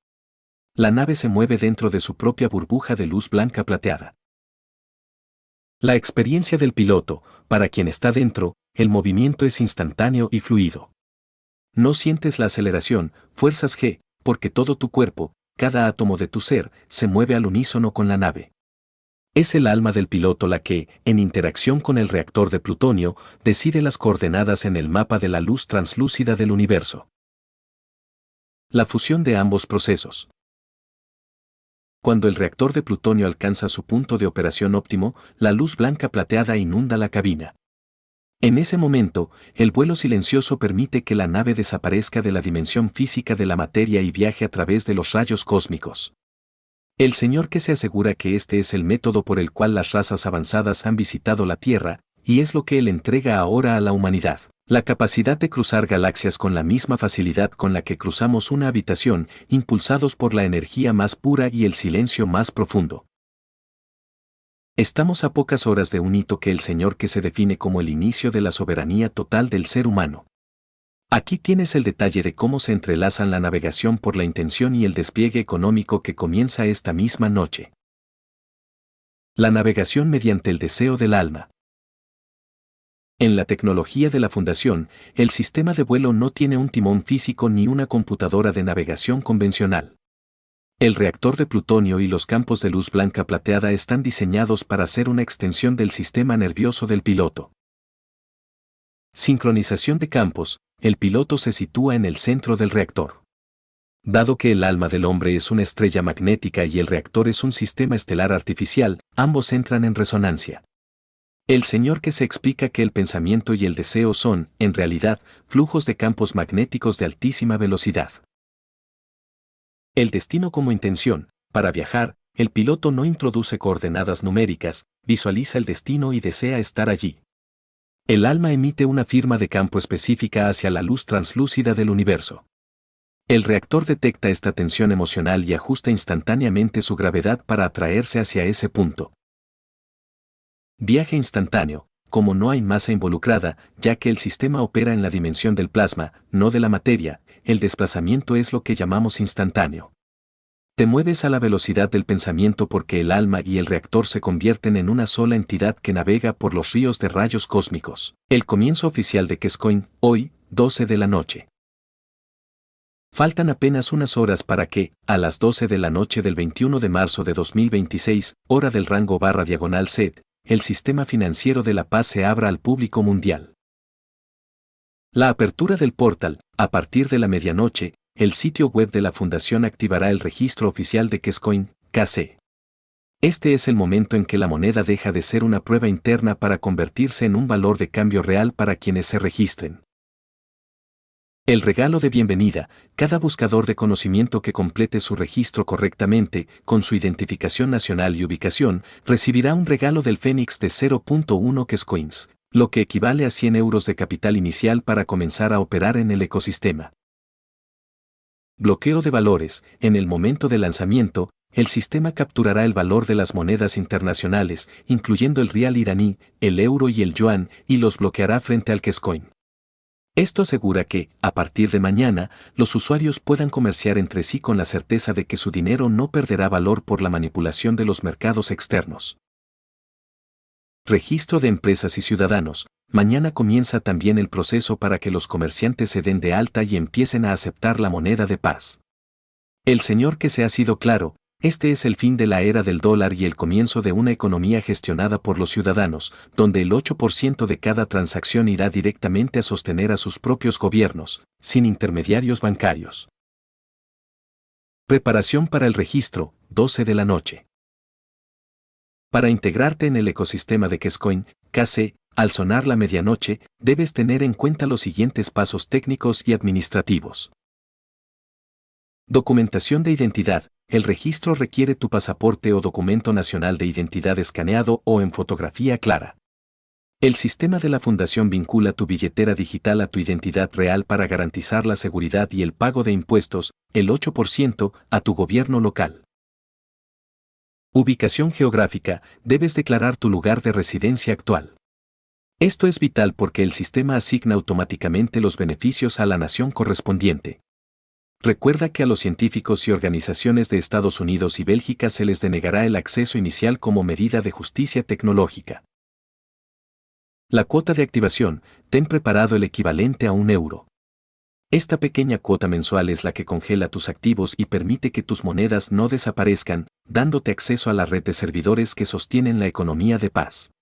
La nave se mueve dentro de su propia burbuja de luz blanca plateada. La experiencia del piloto, para quien está dentro, el movimiento es instantáneo y fluido. No sientes la aceleración, fuerzas G, porque todo tu cuerpo, cada átomo de tu ser, se mueve al unísono con la nave. Es el alma del piloto la que, en interacción con el reactor de plutonio, decide las coordenadas en el mapa de la luz translúcida del universo. La fusión de ambos procesos. Cuando el reactor de plutonio alcanza su punto de operación óptimo, la luz blanca plateada inunda la cabina. En ese momento, el vuelo silencioso permite que la nave desaparezca de la dimensión física de la materia y viaje a través de los rayos cósmicos. El señor que se asegura que este es el método por el cual las razas avanzadas han visitado la Tierra, y es lo que él entrega ahora a la humanidad. La capacidad de cruzar galaxias con la misma facilidad con la que cruzamos una habitación, impulsados por la energía más pura y el silencio más profundo. Estamos a pocas horas de un hito que el señor que se define como el inicio de la soberanía total del ser humano. Aquí tienes el detalle de cómo se entrelazan la navegación por la intención y el despliegue económico que comienza esta misma noche. La navegación mediante el deseo del alma. En la tecnología de la Fundación, el sistema de vuelo no tiene un timón físico ni una computadora de navegación convencional. El reactor de plutonio y los campos de luz blanca plateada están diseñados para ser una extensión del sistema nervioso del piloto. Sincronización de campos. El piloto se sitúa en el centro del reactor. Dado que el alma del hombre es una estrella magnética y el reactor es un sistema estelar artificial, ambos entran en resonancia. El señor que se explica que el pensamiento y el deseo son, en realidad, flujos de campos magnéticos de altísima velocidad. El destino como intención. Para viajar, el piloto no introduce coordenadas numéricas, visualiza el destino y desea estar allí. El alma emite una firma de campo específica hacia la luz translúcida del universo. El reactor detecta esta tensión emocional y ajusta instantáneamente su gravedad para atraerse hacia ese punto. Viaje instantáneo. Como no hay masa involucrada, ya que el sistema opera en la dimensión del plasma, no de la materia, el desplazamiento es lo que llamamos instantáneo. Te mueves a la velocidad del pensamiento porque el alma y el reactor se convierten en una sola entidad que navega por los ríos de rayos cósmicos. El comienzo oficial de Kescoin, hoy, 12 de la noche. Faltan apenas unas horas para que, a las 12 de la noche del 21 de marzo de 2026, hora del rango /diagonal set, el sistema financiero de la paz se abra al público mundial. La apertura del portal, a partir de la medianoche, el sitio web de la Fundación activará el registro oficial de Kescoin, KC. Este es el momento en que la moneda deja de ser una prueba interna para convertirse en un valor de cambio real para quienes se registren. El regalo de bienvenida. Cada buscador de conocimiento que complete su registro correctamente, con su identificación nacional y ubicación, recibirá un regalo del Fénix de 0.1 Kescoins, lo que equivale a 100 euros de capital inicial para comenzar a operar en el ecosistema. Bloqueo de valores. En el momento de lanzamiento, el sistema capturará el valor de las monedas internacionales, incluyendo el rial iraní, el euro y el yuan, y los bloqueará frente al Kescoin. Esto asegura que, a partir de mañana, los usuarios puedan comerciar entre sí con la certeza de que su dinero no perderá valor por la manipulación de los mercados externos. Registro de empresas y ciudadanos. Mañana comienza también el proceso para que los comerciantes se den de alta y empiecen a aceptar la moneda de paz. El señor que se ha sido claro, este es el fin de la era del dólar y el comienzo de una economía gestionada por los ciudadanos, donde el 8% de cada transacción irá directamente a sostener a sus propios gobiernos, sin intermediarios bancarios. Preparación para el registro, 12 de la noche. Para integrarte en el ecosistema de Kescoin, KC, al sonar la medianoche, debes tener en cuenta los siguientes pasos técnicos y administrativos. Documentación de identidad. El registro requiere tu pasaporte o documento nacional de identidad escaneado o en fotografía clara. El sistema de la fundación vincula tu billetera digital a tu identidad real para garantizar la seguridad y el pago de impuestos, el 8%, a tu gobierno local. Ubicación geográfica. Debes declarar tu lugar de residencia actual. Esto es vital porque el sistema asigna automáticamente los beneficios a la nación correspondiente. Recuerda que a los científicos y organizaciones de Estados Unidos y Bélgica se les denegará el acceso inicial como medida de justicia tecnológica. La cuota de activación. Ten preparado el equivalente a 1 euro. Esta pequeña cuota mensual es la que congela tus activos y permite que tus monedas no desaparezcan, dándote acceso a la red de servidores que sostienen la economía de paz.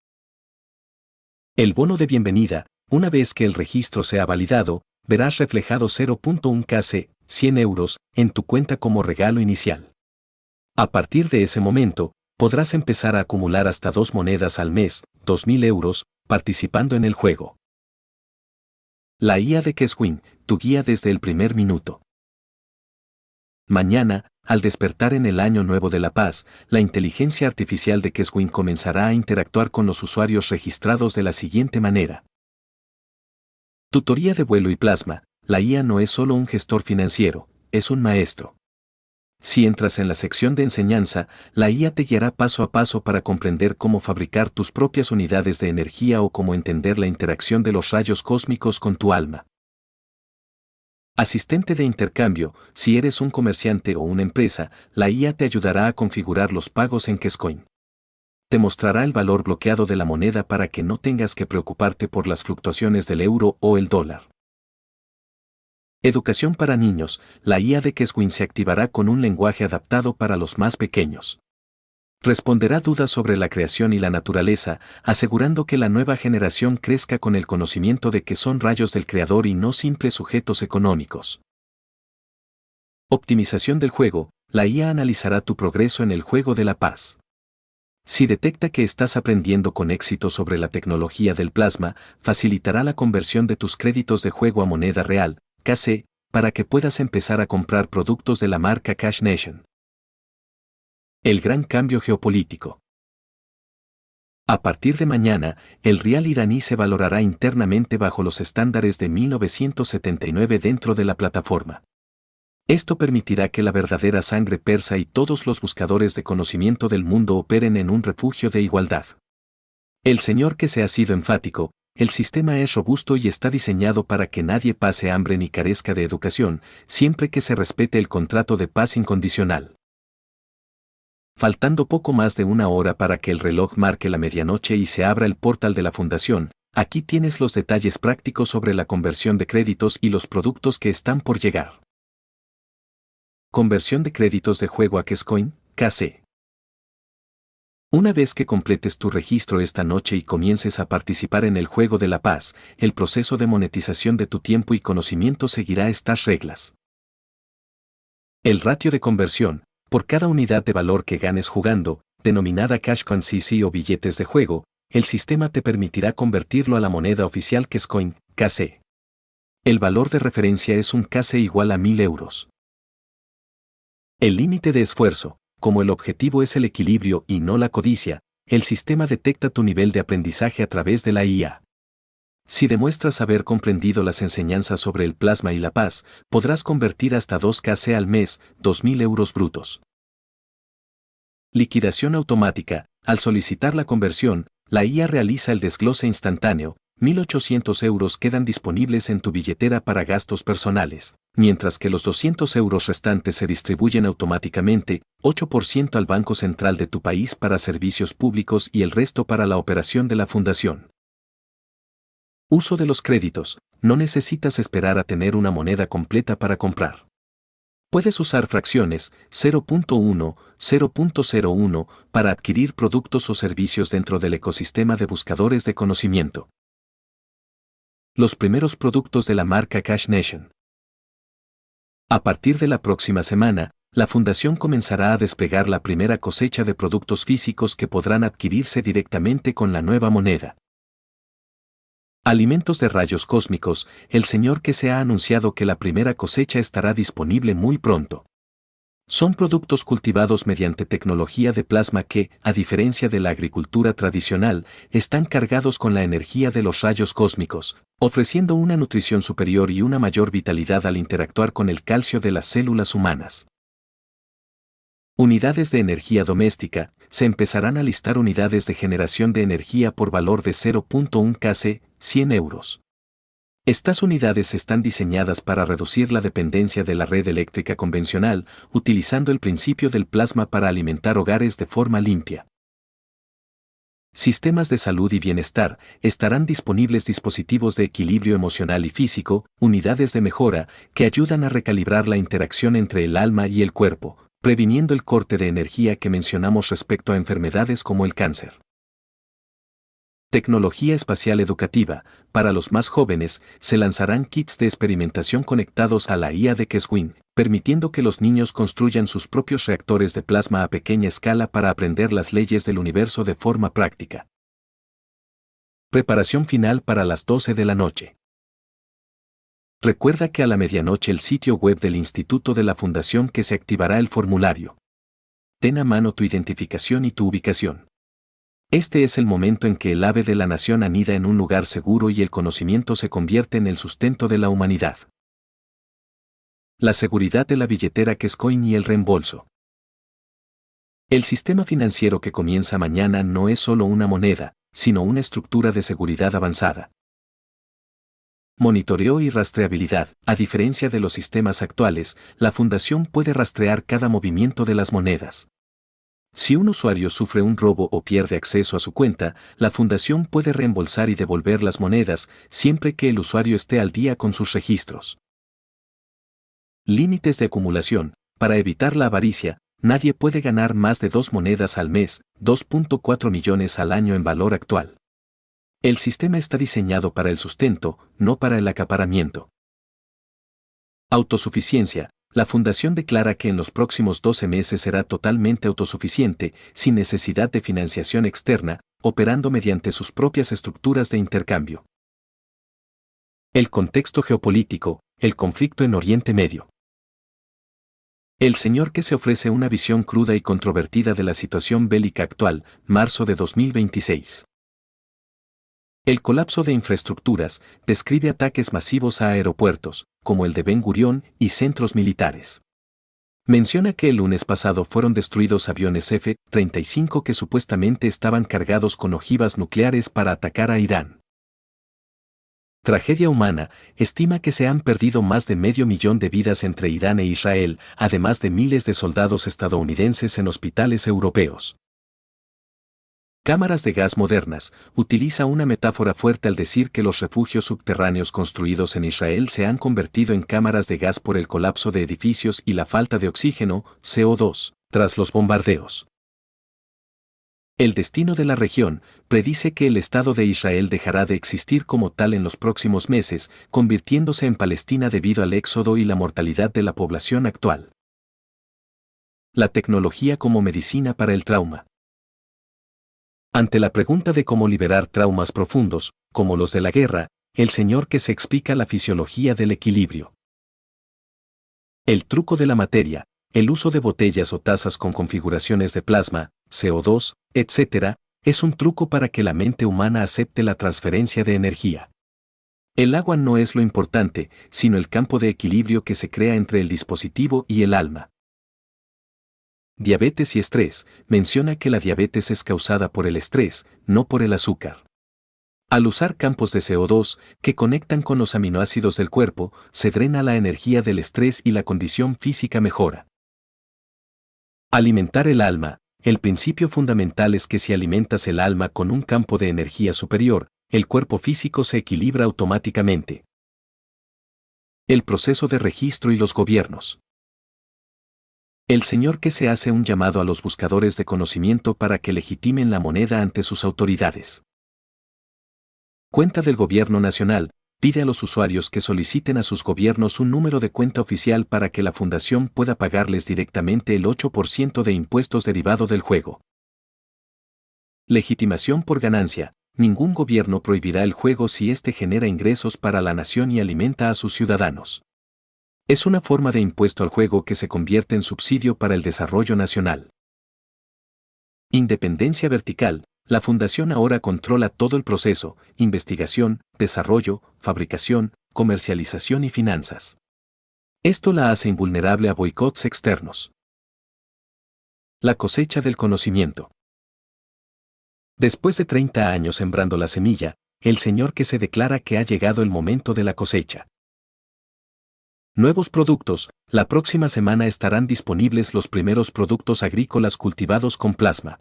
El bono de bienvenida. Una vez que el registro sea validado, verás reflejado 0.1 KC, 100 euros, en tu cuenta como regalo inicial. A partir de ese momento, podrás empezar a acumular hasta 2 monedas al mes, 2.000 euros, participando en el juego. La IA de Kescoin, tu guía desde el primer minuto. Mañana, al despertar en el Año Nuevo de la Paz, la inteligencia artificial de Kescoin comenzará a interactuar con los usuarios registrados de la siguiente manera. Tutoría de vuelo y plasma. La IA no es solo un gestor financiero, es un maestro. Si entras en la sección de enseñanza, la IA te guiará paso a paso para comprender cómo fabricar tus propias unidades de energía o cómo entender la interacción de los rayos cósmicos con tu alma. Asistente de intercambio. Si eres un comerciante o una empresa, la IA te ayudará a configurar los pagos en Kescoin. Te mostrará el valor bloqueado de la moneda para que no tengas que preocuparte por las fluctuaciones del euro o el dólar. Educación para niños. La IA de Kescoin se activará con un lenguaje adaptado para los más pequeños. Responderá dudas sobre la creación y la naturaleza, asegurando que la nueva generación crezca con el conocimiento de que son rayos del Creador y no simples sujetos económicos. Optimización del juego. La IA analizará tu progreso en el juego de la paz. Si detecta que estás aprendiendo con éxito sobre la tecnología del plasma, facilitará la conversión de tus créditos de juego a moneda real, KC, para que puedas empezar a comprar productos de la marca Cash Nation. El gran cambio geopolítico. A partir de mañana, el rial iraní se valorará internamente bajo los estándares de 1979 dentro de la plataforma. Esto permitirá que la verdadera sangre persa y todos los buscadores de conocimiento del mundo operen en un refugio de igualdad. El señor que se ha sido enfático, el sistema es robusto y está diseñado para que nadie pase hambre ni carezca de educación, siempre que se respete el contrato de paz incondicional. Faltando poco más de una hora para que el reloj marque la medianoche y se abra el portal de la fundación, aquí tienes los detalles prácticos sobre la conversión de créditos y los productos que están por llegar. Conversión de créditos de juego a Kescoin, KC. Una vez que completes tu registro esta noche y comiences a participar en el juego de la paz, el proceso de monetización de tu tiempo y conocimiento seguirá estas reglas. El ratio de conversión, por cada unidad de valor que ganes jugando, denominada Cash CC o billetes de juego, el sistema te permitirá convertirlo a la moneda oficial Kescoin, KC. El valor de referencia es un KC igual a 1000 euros. El límite de esfuerzo. Como el objetivo es el equilibrio y no la codicia, el sistema detecta tu nivel de aprendizaje a través de la IA. Si demuestras haber comprendido las enseñanzas sobre el plasma y la paz, podrás convertir hasta 2KC al mes, 2.000 euros brutos. Liquidación automática. Al solicitar la conversión, la IA realiza el desglose instantáneo. 1.800 euros quedan disponibles en tu billetera para gastos personales, mientras que los 200 euros restantes se distribuyen automáticamente, 8% al Banco Central de tu país para servicios públicos y el resto para la operación de la fundación. Uso de los créditos. No necesitas esperar a tener una moneda completa para comprar. Puedes usar fracciones 0.1, 0.01 para adquirir productos o servicios dentro del ecosistema de buscadores de conocimiento. Los primeros productos de la marca Cash Nation. A partir de la próxima semana, la fundación comenzará a desplegar la primera cosecha de productos físicos que podrán adquirirse directamente con la nueva moneda. Alimentos de rayos cósmicos. El señor que se ha anunciado que la primera cosecha estará disponible muy pronto. Son productos cultivados mediante tecnología de plasma que, a diferencia de la agricultura tradicional, están cargados con la energía de los rayos cósmicos, ofreciendo una nutrición superior y una mayor vitalidad al interactuar con el calcio de las células humanas. Unidades de energía doméstica. Se empezarán a listar unidades de generación de energía por valor de 0.1 kC, 100 euros. Estas unidades están diseñadas para reducir la dependencia de la red eléctrica convencional, utilizando el principio del plasma para alimentar hogares de forma limpia. Sistemas de salud y bienestar. Estarán disponibles dispositivos de equilibrio emocional y físico, unidades de mejora, que ayudan a recalibrar la interacción entre el alma y el cuerpo, previniendo el corte de energía que mencionamos respecto a enfermedades como el cáncer. Tecnología espacial educativa. Para los más jóvenes, se lanzarán kits de experimentación conectados a la IA de Keswin, permitiendo que los niños construyan sus propios reactores de plasma a pequeña escala para aprender las leyes del universo de forma práctica. Preparación final para las 12 de la noche. Recuerda que a la medianoche el sitio web del Instituto de la Fundación que se activará el formulario. Ten a mano tu identificación y tu ubicación. Este es el momento en que el ave de la nación anida en un lugar seguro y el conocimiento se convierte en el sustento de la humanidad. La seguridad de la billetera Kescoin y el reembolso. El sistema financiero que comienza mañana no es solo una moneda, sino una estructura de seguridad avanzada. Monitoreo y rastreabilidad. A diferencia de los sistemas actuales, la fundación puede rastrear cada movimiento de las monedas. Si un usuario sufre un robo o pierde acceso a su cuenta, la fundación puede reembolsar y devolver las monedas, siempre que el usuario esté al día con sus registros. Límites de acumulación. Para evitar la avaricia, nadie puede ganar más de 2 monedas al mes, 2.4 millones al año en valor actual. El sistema está diseñado para el sustento, no para el acaparamiento. Autosuficiencia. La fundación declara que en los próximos 12 meses será totalmente autosuficiente, sin necesidad de financiación externa, operando mediante sus propias estructuras de intercambio. El contexto geopolítico, el conflicto en Oriente Medio. El señor que se ofrece una visión cruda y controvertida de la situación bélica actual, marzo de 2026. El colapso de infraestructuras describe ataques masivos a aeropuertos, como el de Ben Gurión, y centros militares. Menciona que el lunes pasado fueron destruidos aviones F-35 que supuestamente estaban cargados con ojivas nucleares para atacar a Irán. Tragedia humana, estima que se han perdido más de 500.000 de vidas entre Irán e Israel, además de miles de soldados estadounidenses en hospitales europeos. Cámaras de gas modernas, utiliza una metáfora fuerte al decir que los refugios subterráneos construidos en Israel se han convertido en cámaras de gas por el colapso de edificios y la falta de oxígeno, CO2, tras los bombardeos. El destino de la región predice que el Estado de Israel dejará de existir como tal en los próximos meses, convirtiéndose en Palestina debido al éxodo y la mortalidad de la población actual. La tecnología como medicina para el trauma. Ante la pregunta de cómo liberar traumas profundos, como los de la guerra, el señor que se explica la fisiología del equilibrio. El truco de la materia, el uso de botellas o tazas con configuraciones de plasma, CO2, etc., es un truco para que la mente humana acepte la transferencia de energía. El agua no es lo importante, sino el campo de equilibrio que se crea entre el dispositivo y el alma. Diabetes y estrés. Menciona que la diabetes es causada por el estrés, no por el azúcar. Al usar campos de CO2 que conectan con los aminoácidos del cuerpo, se drena la energía del estrés y la condición física mejora. Alimentar el alma. El principio fundamental es que si alimentas el alma con un campo de energía superior, el cuerpo físico se equilibra automáticamente. El proceso de registro y los gobiernos. El señor que se hace un llamado a los buscadores de conocimiento para que legitimen la moneda ante sus autoridades. Cuenta del Gobierno Nacional, pide a los usuarios que soliciten a sus gobiernos un número de cuenta oficial para que la fundación pueda pagarles directamente el 8% de impuestos derivado del juego. Legitimación por ganancia. Ningún gobierno prohibirá el juego si éste genera ingresos para la nación y alimenta a sus ciudadanos. Es una forma de impuesto al juego que se convierte en subsidio para el desarrollo nacional. Independencia vertical. La fundación ahora controla todo el proceso, investigación, desarrollo, fabricación, comercialización y finanzas. Esto la hace invulnerable a boicots externos. La cosecha del conocimiento. Después de 30 años sembrando la semilla, el señor que se declara que ha llegado el momento de la cosecha. Nuevos productos. La próxima semana estarán disponibles los primeros productos agrícolas cultivados con plasma.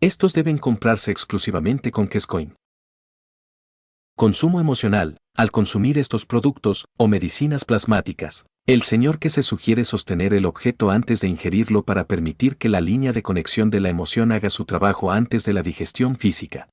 Estos deben comprarse exclusivamente con Kescoin. Consumo emocional. Al consumir estos productos o medicinas plasmáticas, el señor que se sugiere sostener el objeto antes de ingerirlo para permitir que la línea de conexión de la emoción haga su trabajo antes de la digestión física.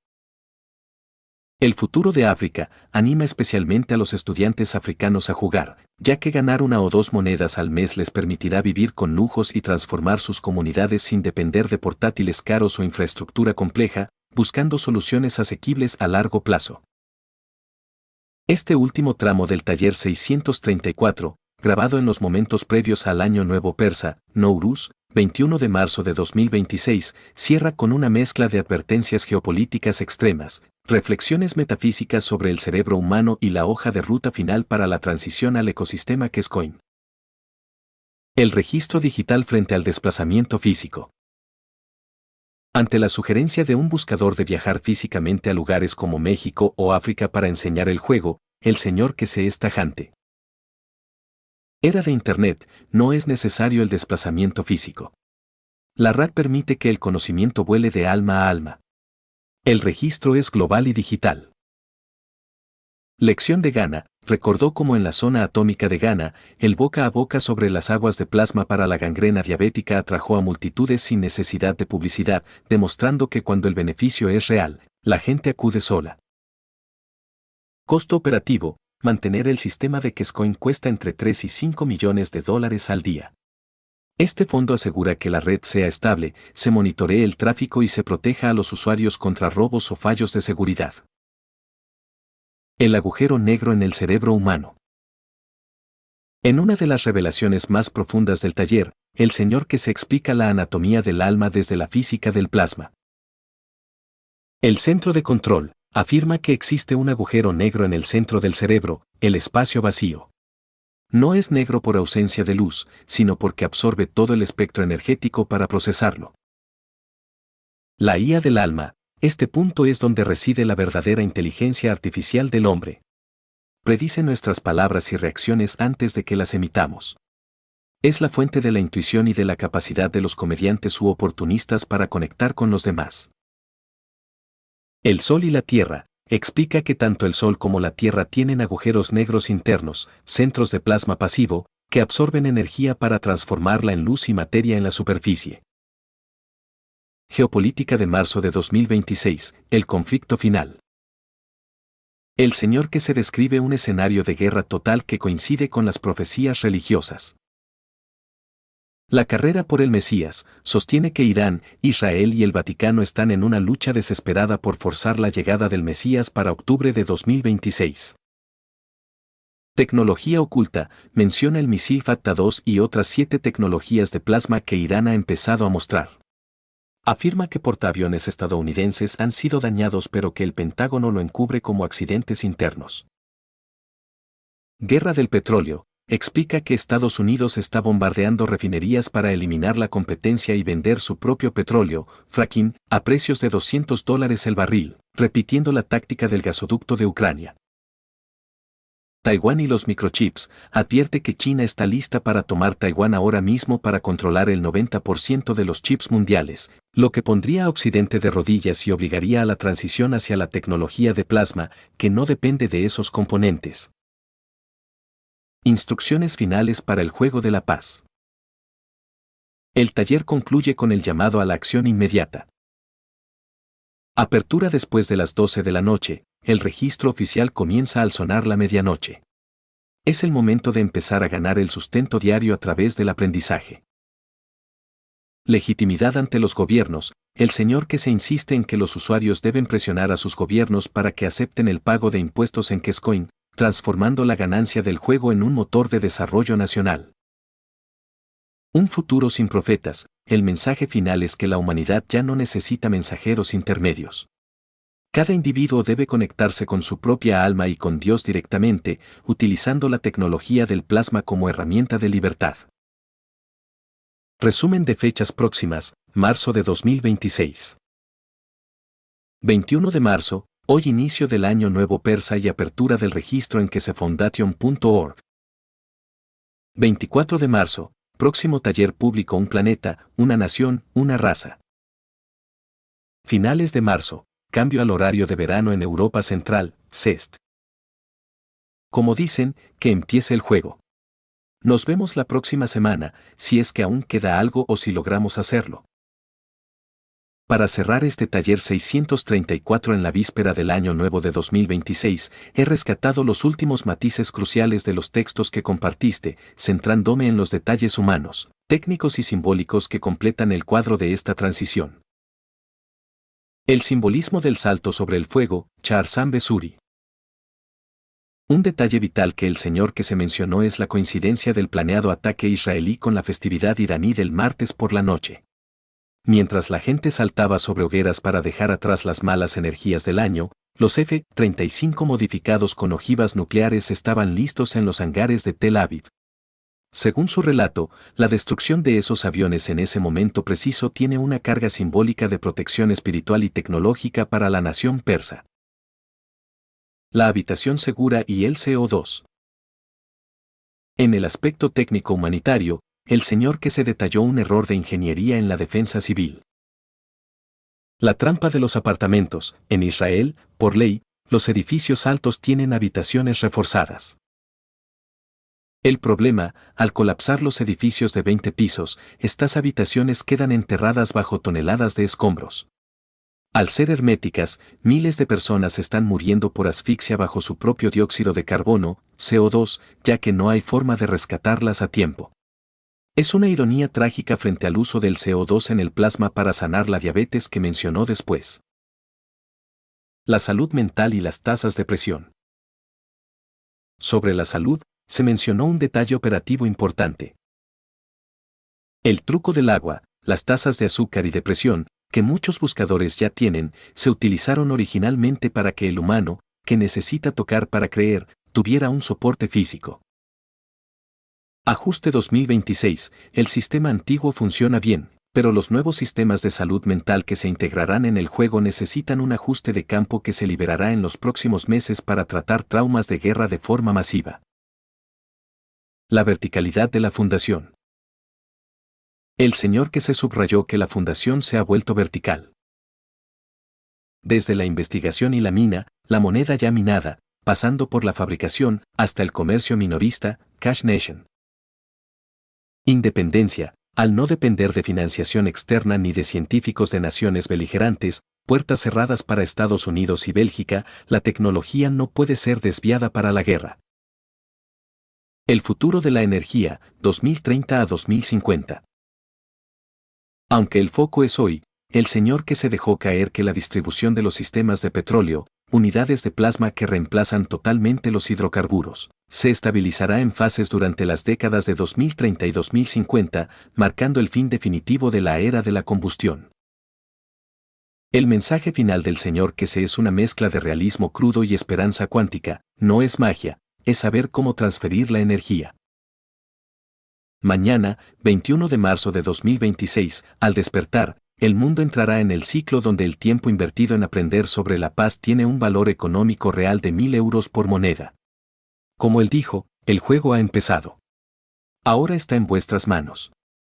El futuro de África anima especialmente a los estudiantes africanos a jugar, ya que ganar 1 o 2 monedas al mes les permitirá vivir con lujos y transformar sus comunidades sin depender de portátiles caros o infraestructura compleja, buscando soluciones asequibles a largo plazo. Este último tramo del taller 634, grabado en los momentos previos al Año Nuevo Persa, Nowruz, 21 de marzo de 2026, cierra con una mezcla de advertencias geopolíticas extremas, reflexiones metafísicas sobre el cerebro humano y la hoja de ruta final para la transición al ecosistema Kescoin. El registro digital frente al desplazamiento físico. Ante la sugerencia de un buscador de viajar físicamente a lugares como México o África para enseñar el juego, el señor que se es tajante. Era de Internet, no es necesario el desplazamiento físico. La RAD permite que el conocimiento vuele de alma a alma. El registro es global y digital. Lección de Ghana, recordó cómo en la zona atómica de Ghana, el boca a boca sobre las aguas de plasma para la gangrena diabética atrajo a multitudes sin necesidad de publicidad, demostrando que cuando el beneficio es real, la gente acude sola. Costo operativo: mantener el sistema de Kescoin cuesta entre 3 y 5 millones de dólares al día. Este fondo asegura que la red sea estable, se monitoree el tráfico y se proteja a los usuarios contra robos o fallos de seguridad. El agujero negro en el cerebro humano. En una de las revelaciones más profundas del taller, el señor que se explica la anatomía del alma desde la física del plasma. El centro de control afirma que existe un agujero negro en el centro del cerebro, el espacio vacío. No es negro por ausencia de luz, sino porque absorbe todo el espectro energético para procesarlo. La IA del alma: este punto es donde reside la verdadera inteligencia artificial del hombre. Predice nuestras palabras y reacciones antes de que las emitamos. Es la fuente de la intuición y de la capacidad de los comediantes u oportunistas para conectar con los demás. El Sol y la Tierra explica que tanto el Sol como la Tierra tienen agujeros negros internos, centros de plasma pasivo, que absorben energía para transformarla en luz y materia en la superficie. Geopolítica de marzo de 2026, el conflicto final. El Señor que se describe un escenario de guerra total que coincide con las profecías religiosas. La carrera por el Mesías sostiene que Irán, Israel y el Vaticano están en una lucha desesperada por forzar la llegada del Mesías para octubre de 2026. Tecnología oculta menciona el misil Fatah-2 y otras 7 tecnologías de plasma que Irán ha empezado a mostrar. Afirma que portaaviones estadounidenses han sido dañados pero que el Pentágono lo encubre como accidentes internos. Guerra del petróleo explica que Estados Unidos está bombardeando refinerías para eliminar la competencia y vender su propio petróleo, fracking, a precios de $200 el barril, repitiendo la táctica del gasoducto de Ucrania. Taiwán y los microchips advierte que China está lista para tomar Taiwán ahora mismo para controlar el 90% de los chips mundiales, lo que pondría a Occidente de rodillas y obligaría a la transición hacia la tecnología de plasma, que no depende de esos componentes. Instrucciones finales para el juego de la paz. El taller concluye con el llamado a la acción inmediata. Apertura después de las 12 de la noche, el registro oficial comienza al sonar la medianoche. Es el momento de empezar a ganar el sustento diario a través del aprendizaje. Legitimidad ante los gobiernos: el señor que se insiste en que los usuarios deben presionar a sus gobiernos para que acepten el pago de impuestos en Kescoin, transformando la ganancia del juego en un motor de desarrollo nacional. Un futuro sin profetas: el mensaje final es que la humanidad ya no necesita mensajeros intermedios. Cada individuo debe conectarse con su propia alma y con Dios directamente, utilizando la tecnología del plasma como herramienta de libertad. Resumen de fechas próximas: marzo de 2026. 21 de marzo, hoy inicio del año nuevo persa y apertura del registro en kesefondation.org. 24 de marzo, próximo taller público: un planeta, una nación, una raza. Finales de marzo, cambio al horario de verano en Europa Central, CEST. Como dicen, que empiece el juego. Nos vemos la próxima semana, si es que aún queda algo o si logramos hacerlo. Para cerrar este taller 634 en la víspera del año nuevo de 2026, he rescatado los últimos matices cruciales de los textos que compartiste, centrándome en los detalles humanos, técnicos y simbólicos que completan el cuadro de esta transición. El simbolismo del salto sobre el fuego, Charzan Besuri. Un detalle vital que el señor que se mencionó es la coincidencia del planeado ataque israelí con la festividad iraní del martes por la noche. Mientras la gente saltaba sobre hogueras para dejar atrás las malas energías del año, los F-35 modificados con ojivas nucleares estaban listos en los hangares de Tel Aviv. Según su relato, la destrucción de esos aviones en ese momento preciso tiene una carga simbólica de protección espiritual y tecnológica para la nación persa. La habitación segura y el CO2. En el aspecto técnico-humanitario, el señor que se detalló un error de ingeniería en la defensa civil. La trampa de los apartamentos: en Israel, por ley, los edificios altos tienen habitaciones reforzadas. El problema, al colapsar los edificios de 20 pisos, estas habitaciones quedan enterradas bajo toneladas de escombros. Al ser herméticas, miles de personas están muriendo por asfixia bajo su propio dióxido de carbono, CO2, ya que no hay forma de rescatarlas a tiempo. Es una ironía trágica frente al uso del CO2 en el plasma para sanar la diabetes que mencionó después. La salud mental y las tasas de presión. Sobre la salud, se mencionó un detalle operativo importante. El truco del agua, las tasas de azúcar y de presión, que muchos buscadores ya tienen, se utilizaron originalmente para que el humano, que necesita tocar para creer, tuviera un soporte físico. Ajuste 2026, el sistema antiguo funciona bien, pero los nuevos sistemas de salud mental que se integrarán en el juego necesitan un ajuste de campo que se liberará en los próximos meses para tratar traumas de guerra de forma masiva. La verticalidad de la fundación. El señor que se subrayó que la fundación se ha vuelto vertical. Desde la investigación y la mina, la moneda ya minada, pasando por la fabricación, hasta el comercio minorista, Cash Nation. Independencia, al no depender de financiación externa ni de científicos de naciones beligerantes, puertas cerradas para Estados Unidos y Bélgica, la tecnología no puede ser desviada para la guerra. El futuro de la energía, 2030 a 2050. Aunque el foco es hoy, el señor que se dejó caer que la distribución de los sistemas de petróleo, unidades de plasma que reemplazan totalmente los hidrocarburos, se estabilizará en fases durante las décadas de 2030 y 2050, marcando el fin definitivo de la era de la combustión. El mensaje final del señor que se es una mezcla de realismo crudo y esperanza cuántica, no es magia, es saber cómo transferir la energía. Mañana, 21 de marzo de 2026, al despertar, el mundo entrará en el ciclo donde el tiempo invertido en aprender sobre la paz tiene un valor económico real de 1.000 euros por moneda. Como él dijo, el juego ha empezado. Ahora está en vuestras manos.